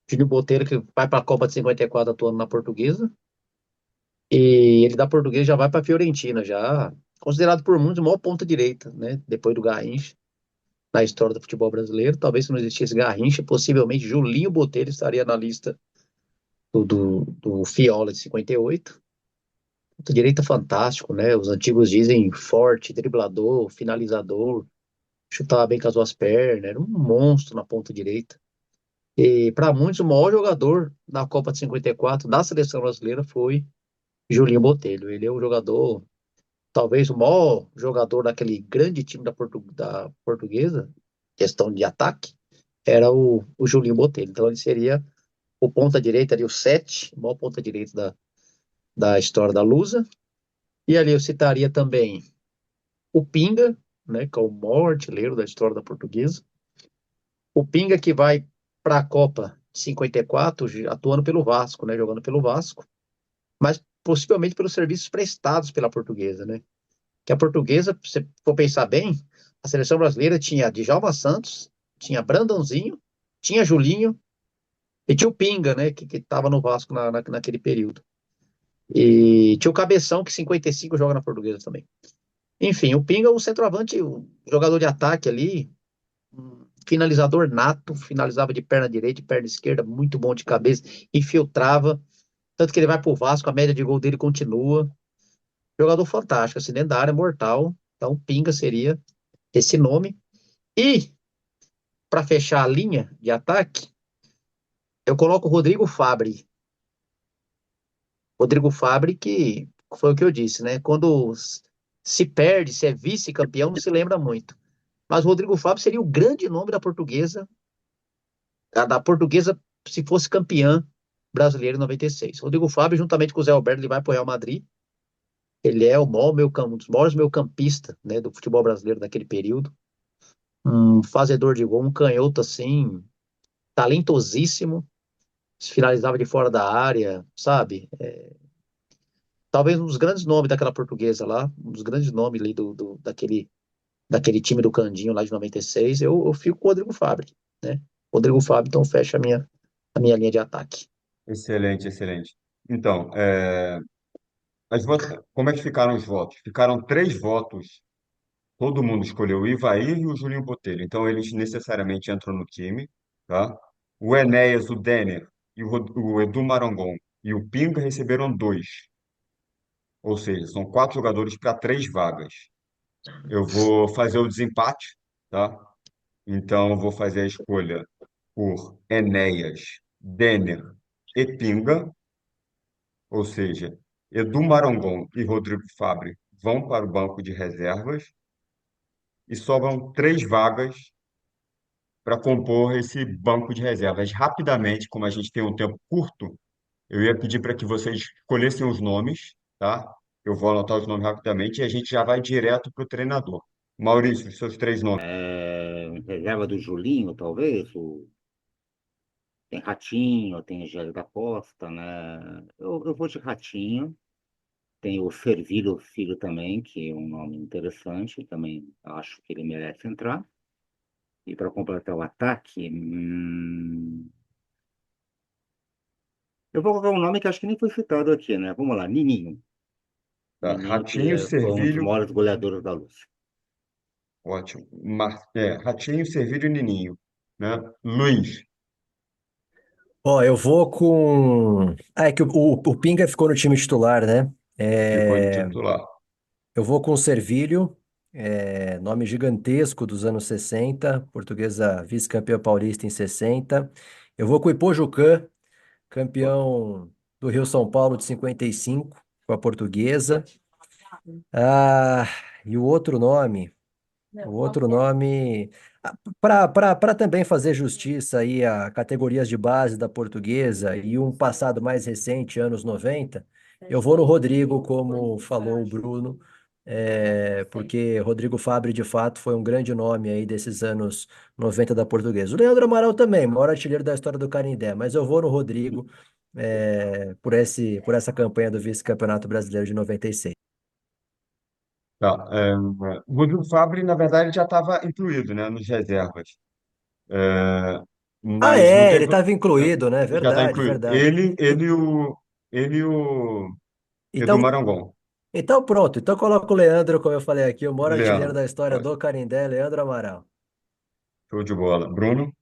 Julinho Botelho que vai para a Copa de 54 atuando na Portuguesa. E ele da Portuguesa já vai para a Fiorentina, já considerado por muitos o maior ponta direita, né? Depois do Garrincha, na história do futebol brasileiro. Talvez se não existisse Garrincha, possivelmente Julinho Botelho estaria na lista do Fiola de 58. Ponta direita fantástico, né? Os antigos dizem forte, driblador, finalizador, chutava bem com as duas pernas, era um monstro na ponta direita. E para muitos, o maior jogador da Copa de 54 da seleção brasileira foi Julinho Botelho. Ele é o jogador, talvez o maior jogador daquele grande time da Portuguesa, questão de ataque, era o Julinho Botelho. Então ele seria o ponta direita ali, o 7, o maior ponta direita da história da Lusa. E ali eu citaria também o Pinga, né, que é o maior artilheiro da história da Portuguesa. O Pinga que vai para a Copa de 54, atuando pelo Vasco, né, jogando pelo Vasco, mas possivelmente pelos serviços prestados pela Portuguesa, né? Que a Portuguesa, se você for pensar bem, a seleção brasileira tinha Djalma Santos, tinha Brandãozinho, tinha Julinho e tinha o Pinga, né, que estava no Vasco naquele período. E tinha o Cabeção, que em 55 joga na Portuguesa também. Enfim, o Pinga é um centroavante, um jogador de ataque ali, finalizador nato, finalizava de perna direita e perna esquerda, muito bom de cabeça, infiltrava. Tanto que ele vai pro Vasco, a média de gol dele continua. Jogador fantástico, assim, dentro da área, mortal. Então, Pinga seria esse nome. E, para fechar a linha de ataque, eu coloco o Rodrigo Fabri. Rodrigo Fabri, que foi o que eu disse, né? Quando se perde, se é vice-campeão, não se lembra muito. Mas o Rodrigo Fabri seria o grande nome da portuguesa, se fosse campeã brasileira em 96. Rodrigo Fabri, juntamente com o Zé Alberto, ele vai para o Real Madrid. Ele é um dos maiores meio-campistas, né, do futebol brasileiro daquele período. Um fazedor de gol, um canhoto assim, talentosíssimo, se finalizava de fora da área, sabe? Talvez um dos grandes nomes daquela portuguesa lá, um dos grandes nomes ali daquele time do Candinho lá de 96, eu fico com o Rodrigo Fabri, né? Rodrigo Fabri, então fecha a minha linha de ataque. Excelente, excelente. Então, como é que ficaram os votos? Ficaram três votos. Todo mundo escolheu o Ivair e o Julinho Botelho. Então, eles necessariamente entram no time, tá? O Enéas, o Denner e o Edu Marangon e o Pinga receberam dois. Ou seja, são quatro jogadores para três vagas. Eu vou fazer o desempate, tá? Então, eu vou fazer a escolha por Enéas, Denner e Pinga. Ou seja, Edu Marangon e Rodrigo Fabre vão para o banco de reservas e sobram três vagas para compor esse banco de reservas. Rapidamente, como a gente tem um tempo curto, eu ia pedir para que vocês escolhessem os nomes, tá? Eu vou anotar os nomes rapidamente e a gente já vai direto para o treinador. Maurício, os seus três nomes. Reserva do Julinho, talvez. Tem Ratinho, tem Gélio da Costa, né? Eu vou de Ratinho. Tem o Servilho Filho também, que é um nome interessante. Também acho que ele merece entrar. E para completar o ataque, eu vou colocar um nome que acho que nem foi citado aqui, né? Vamos lá, Nininho. Tá? Nininho, Ratinho, foi um dos Servilho, maiores goleadores da Luz. ótimo. Ratinho, Servilho e Nininho, né? Luiz, Ó, eu vou com. Ah, é que o Pinga ficou no time titular, né? ficou de É, titular. eu vou com o Servilho, nome gigantesco dos anos 60, portuguesa vice-campeã paulista em 60. Eu vou com o Ipojucã, campeão do Rio São Paulo de 55, com a portuguesa. Ah, e o outro nome, para também fazer justiça aí a categorias de base da portuguesa e um passado mais recente, anos 90, eu vou no Rodrigo, como falou o Bruno, porque Rodrigo Fabre, de fato, foi um grande nome aí desses anos 90 da portuguesa. O Leandro Amaral também, maior artilheiro da história do Canindé, mas eu vou no Rodrigo, por essa campanha do vice-campeonato brasileiro de 96. Tá, o Rodrigo Fabre, na verdade, já estava incluído, né, nos reservas. É, Ah, mas não ele teve. estava incluído, né? Já está Verdade, incluído. verdade. Ele e o Edu Então, Marangon. então pronto. Então coloca o Leandro, como eu falei aqui, o maior artilheiro Leandro. da história Ó, do Canindé, Leandro Amaral. show de bola. Bruno.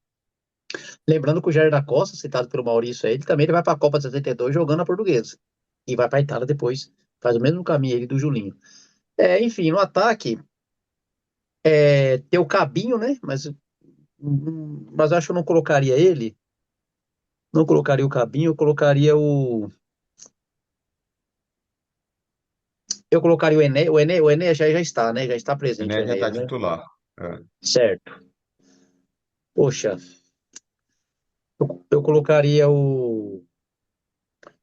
Lembrando que o Jair da Costa, citado pelo Maurício aí, ele vai para a Copa de 72 jogando a portuguesa. E vai para a Itália depois. Faz o mesmo caminho aí do Julinho. Enfim, no ataque, tem o Cabinho, né? Mas acho que eu não colocaria ele. Não colocaria o Cabinho, eu colocaria o. Eu colocaria o Ené. O Ené já está, né? Já está presente o Ené já está Enéas, né? titular. É. Certo. Poxa, eu colocaria o.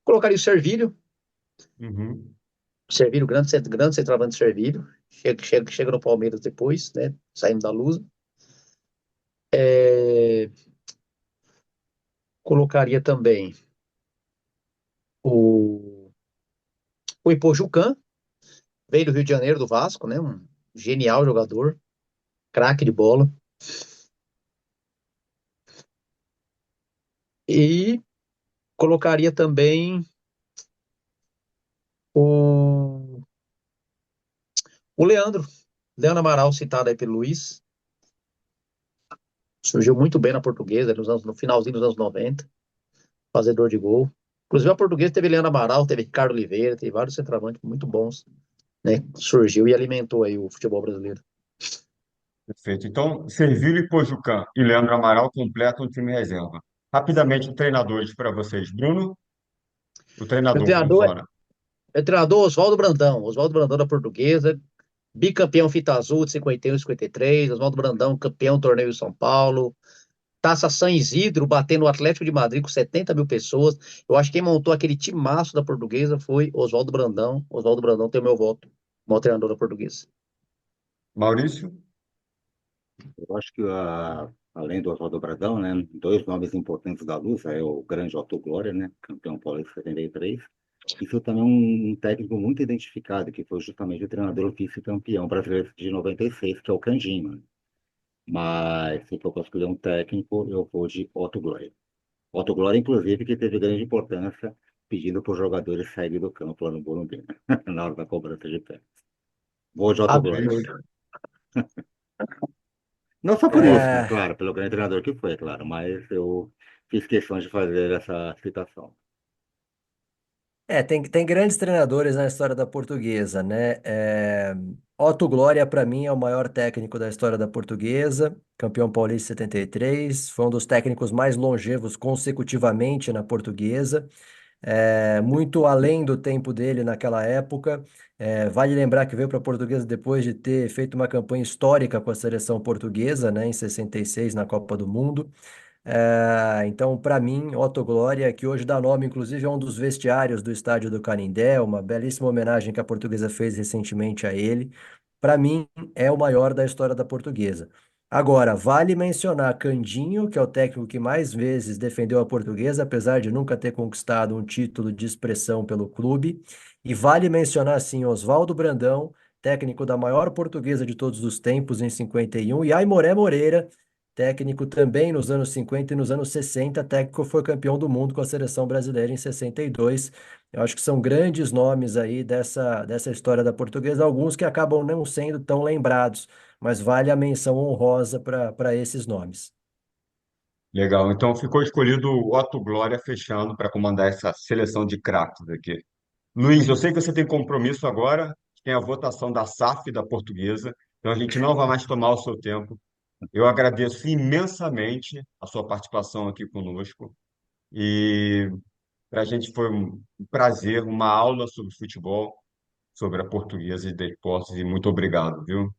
Colocaria o Servilho. Uhum. Servilho, grande centroavante Servilho. Chega no Palmeiras depois, né? Saindo da Lusa. É, colocaria também o, o Ipojucan, veio do Rio de Janeiro, do Vasco, né? Um genial jogador, craque de bola. E colocaria também o, o Leandro Amaral, citado aí pelo Luiz. surgiu muito bem na Portuguesa, no finalzinho dos anos 90, fazedor de gol. Inclusive a Portuguesa teve Leandro Amaral, teve Ricardo Oliveira, teve vários centroavantes muito bons, né? Surgiu e alimentou aí o futebol brasileiro. Perfeito. Então, Servilho e Pojucã e Leandro Amaral completam o time reserva. Rapidamente, treinadores para vocês. Bruno, o Meu treinador por treinador fora. é treinador Oswaldo Brandão da Portuguesa, bicampeão Fita Azul de 51 e 53, Oswaldo Brandão, campeão torneio em São Paulo, Taça São Isidro, batendo o Atlético de Madrid com 70 mil pessoas. Eu acho que quem montou aquele timaço da Portuguesa foi Oswaldo Brandão. Oswaldo Brandão tem o meu voto como treinador da Portuguesa. Maurício, Eu acho que, além do Oswaldo Brandão, né, dois nomes importantes da Luz, é o grande Otto Glória, né, campeão paulista 73, e foi também um técnico muito identificado, que foi justamente o treinador vice-campeão brasileiro de 96, que é o Candinho, né? Mas se for para escolher um técnico, eu vou de Otto Glória. Otto Glória, inclusive, que teve grande importância pedindo para os jogadores saírem do campo lá no Morumbi, né? Na hora da cobrança de pé. Vou de Otto Glória. Absurdo. Não só por isso, né? É, Claro, pelo grande treinador que foi, claro, mas eu fiz questão de fazer essa citação. tem grandes treinadores na história da Portuguesa, né? Otto Glória, para mim, é o maior técnico da história da Portuguesa, campeão paulista em 73, foi um dos técnicos mais longevos consecutivamente na Portuguesa. Muito além do tempo dele naquela época. Vale lembrar que veio para a Portuguesa depois de ter feito uma campanha histórica com a seleção portuguesa, né, em 66 na Copa do Mundo. Então, para mim, Otto Glória, que hoje dá nome, inclusive, a um dos vestiários do estádio do Canindé, uma belíssima homenagem que a Portuguesa fez recentemente a ele. Para mim, é o maior da história da Portuguesa. Agora, vale mencionar Candinho, que é o técnico que mais vezes defendeu a Portuguesa, apesar de nunca ter conquistado um título de expressão pelo clube. E vale mencionar, sim, Oswaldo Brandão, técnico da maior Portuguesa de todos os tempos, em 51, e Aimoré Moreira, técnico também nos anos 50 e nos anos 60, técnico foi campeão do mundo com a seleção brasileira em 62. Eu acho que são grandes nomes aí dessa história da Portuguesa, alguns que acabam não sendo tão lembrados, mas vale a menção honrosa para esses nomes. legal. Então, ficou escolhido o Otto Glória fechando para comandar essa seleção de craques aqui. Luiz, eu sei que você tem compromisso agora, tem a votação da SAF da Portuguesa, então a gente não vai mais tomar o seu tempo. Eu agradeço imensamente a sua participação aqui conosco e para a gente foi um prazer, uma aula sobre futebol, sobre a Portuguesa e desportos e muito obrigado, viu?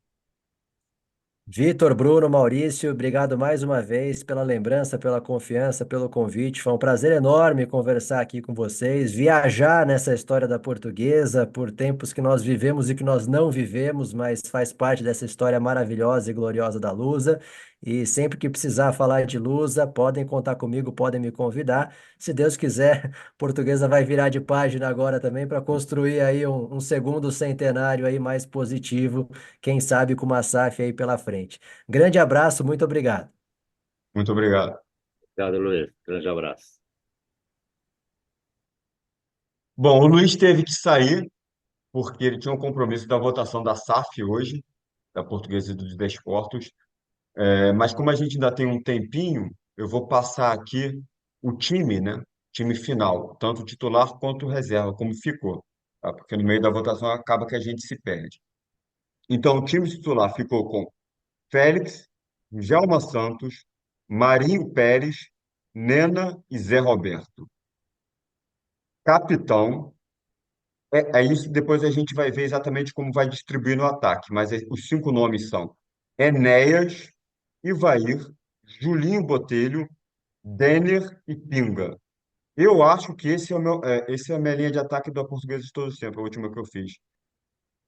Vitor, Bruno, Maurício, obrigado mais uma vez pela lembrança, pela confiança, pelo convite. Foi um prazer enorme conversar aqui com vocês, viajar nessa história da Portuguesa por tempos que nós vivemos e que nós não vivemos, mas faz parte dessa história maravilhosa e gloriosa da Lusa. E sempre que precisar falar de Lusa, podem contar comigo, podem me convidar. Se Deus quiser, Portuguesa vai virar de página agora também para construir aí um segundo centenário aí mais positivo, quem sabe com uma SAF aí pela frente. Grande abraço, muito obrigado. Muito obrigado. Obrigado, Luiz. Grande abraço. Bom, o Luiz teve que sair porque ele tinha um compromisso da votação da SAF hoje, da Portuguesa e dos Desportos. Mas como a gente ainda tem um tempinho, eu vou passar aqui o time, né? Time final, tanto o titular quanto o reserva, como ficou, tá? Porque no meio da votação acaba que a gente se perde. Então, o time titular ficou com Félix, Djalma Santos, Marinho Pérez, Nena e Zé Roberto. Capitão, é isso, depois a gente vai ver exatamente como vai distribuir no ataque, mas os cinco nomes são Enéas, Ivair, Julinho Botelho, Denner e Pinga. Eu acho que esse é a minha linha de ataque da Portuguesa de todos os tempos, a última que eu fiz.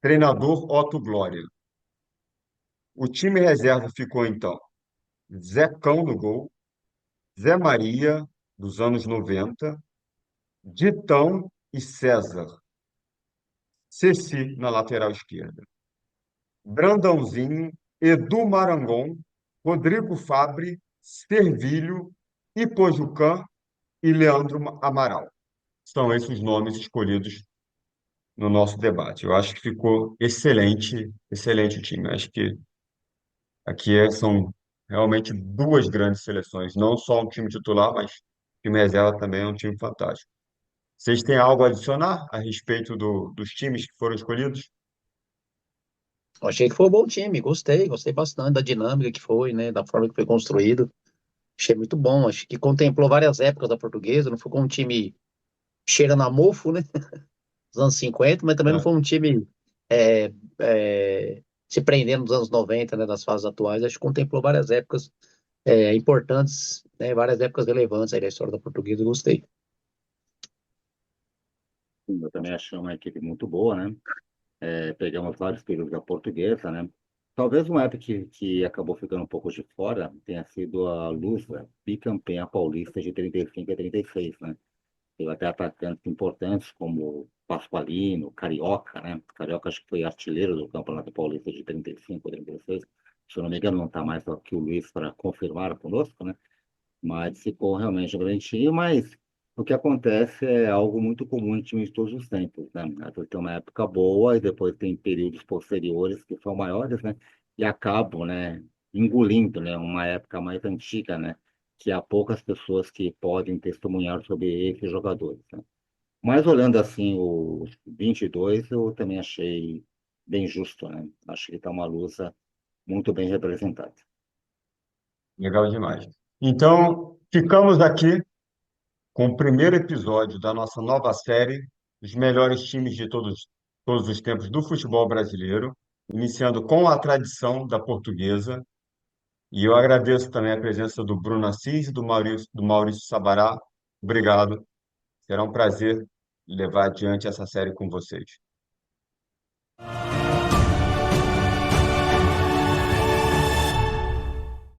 Treinador Otto Glória. O time reserva ficou então Zecão no gol, Zé Maria, dos anos 90, Ditão e César. Ceci na lateral esquerda. Brandãozinho, Edu Marangon, Rodrigo Fabre, Servilho, Ipojucan e Leandro Amaral. São esses os nomes escolhidos no nosso debate. Eu acho que ficou excelente, excelente o time. Acho que aqui são realmente duas grandes seleções, não só um time titular, mas o time reserva também é um time fantástico. Vocês têm algo a adicionar a respeito dos times que foram escolhidos? Eu achei que foi um bom time, gostei bastante da dinâmica que foi, né, da forma que foi construído. Achei muito bom, acho que contemplou várias épocas da Portuguesa, não foi com um time cheirando a mofo, né, dos anos 50, mas também não É, foi um time é, se prendendo nos anos 90, né, das fases atuais. Acho que contemplou várias épocas importantes, né, várias épocas relevantes aí da história da Portuguesa, gostei. Eu também achei uma equipe muito boa, né? Pegamos vários períodos da Portuguesa, né? Talvez uma época que acabou ficando um pouco de fora tenha sido a Lusa, bicampeã paulista de 35 a 36, né? Teve até atacantes importantes como Pasqualino, Carioca, né? Carioca acho que foi artilheiro do Campeonato Paulista de 35 a 36. Se eu não me engano, não está mais aqui o Luiz para confirmar conosco, né? Mas ficou realmente um grande time, mas o que acontece é algo muito comum em times de todos os tempos, né? Às vezes tem uma época boa e depois tem períodos posteriores que são maiores, né? E acabam, né, engolindo, né, uma época mais antiga, né? Que há poucas pessoas que podem testemunhar sobre esses jogadores, né? Mas olhando assim os 22, eu também achei bem justo, né? Acho que está uma lusa muito bem representada. legal demais. Então, ficamos aqui com o primeiro episódio da nossa nova série, Os Melhores Times de todos os tempos do futebol brasileiro, iniciando com a tradição da portuguesa. E eu agradeço também a presença do Bruno Assis e do Maurício Sabará. Obrigado. Será um prazer levar adiante essa série com vocês.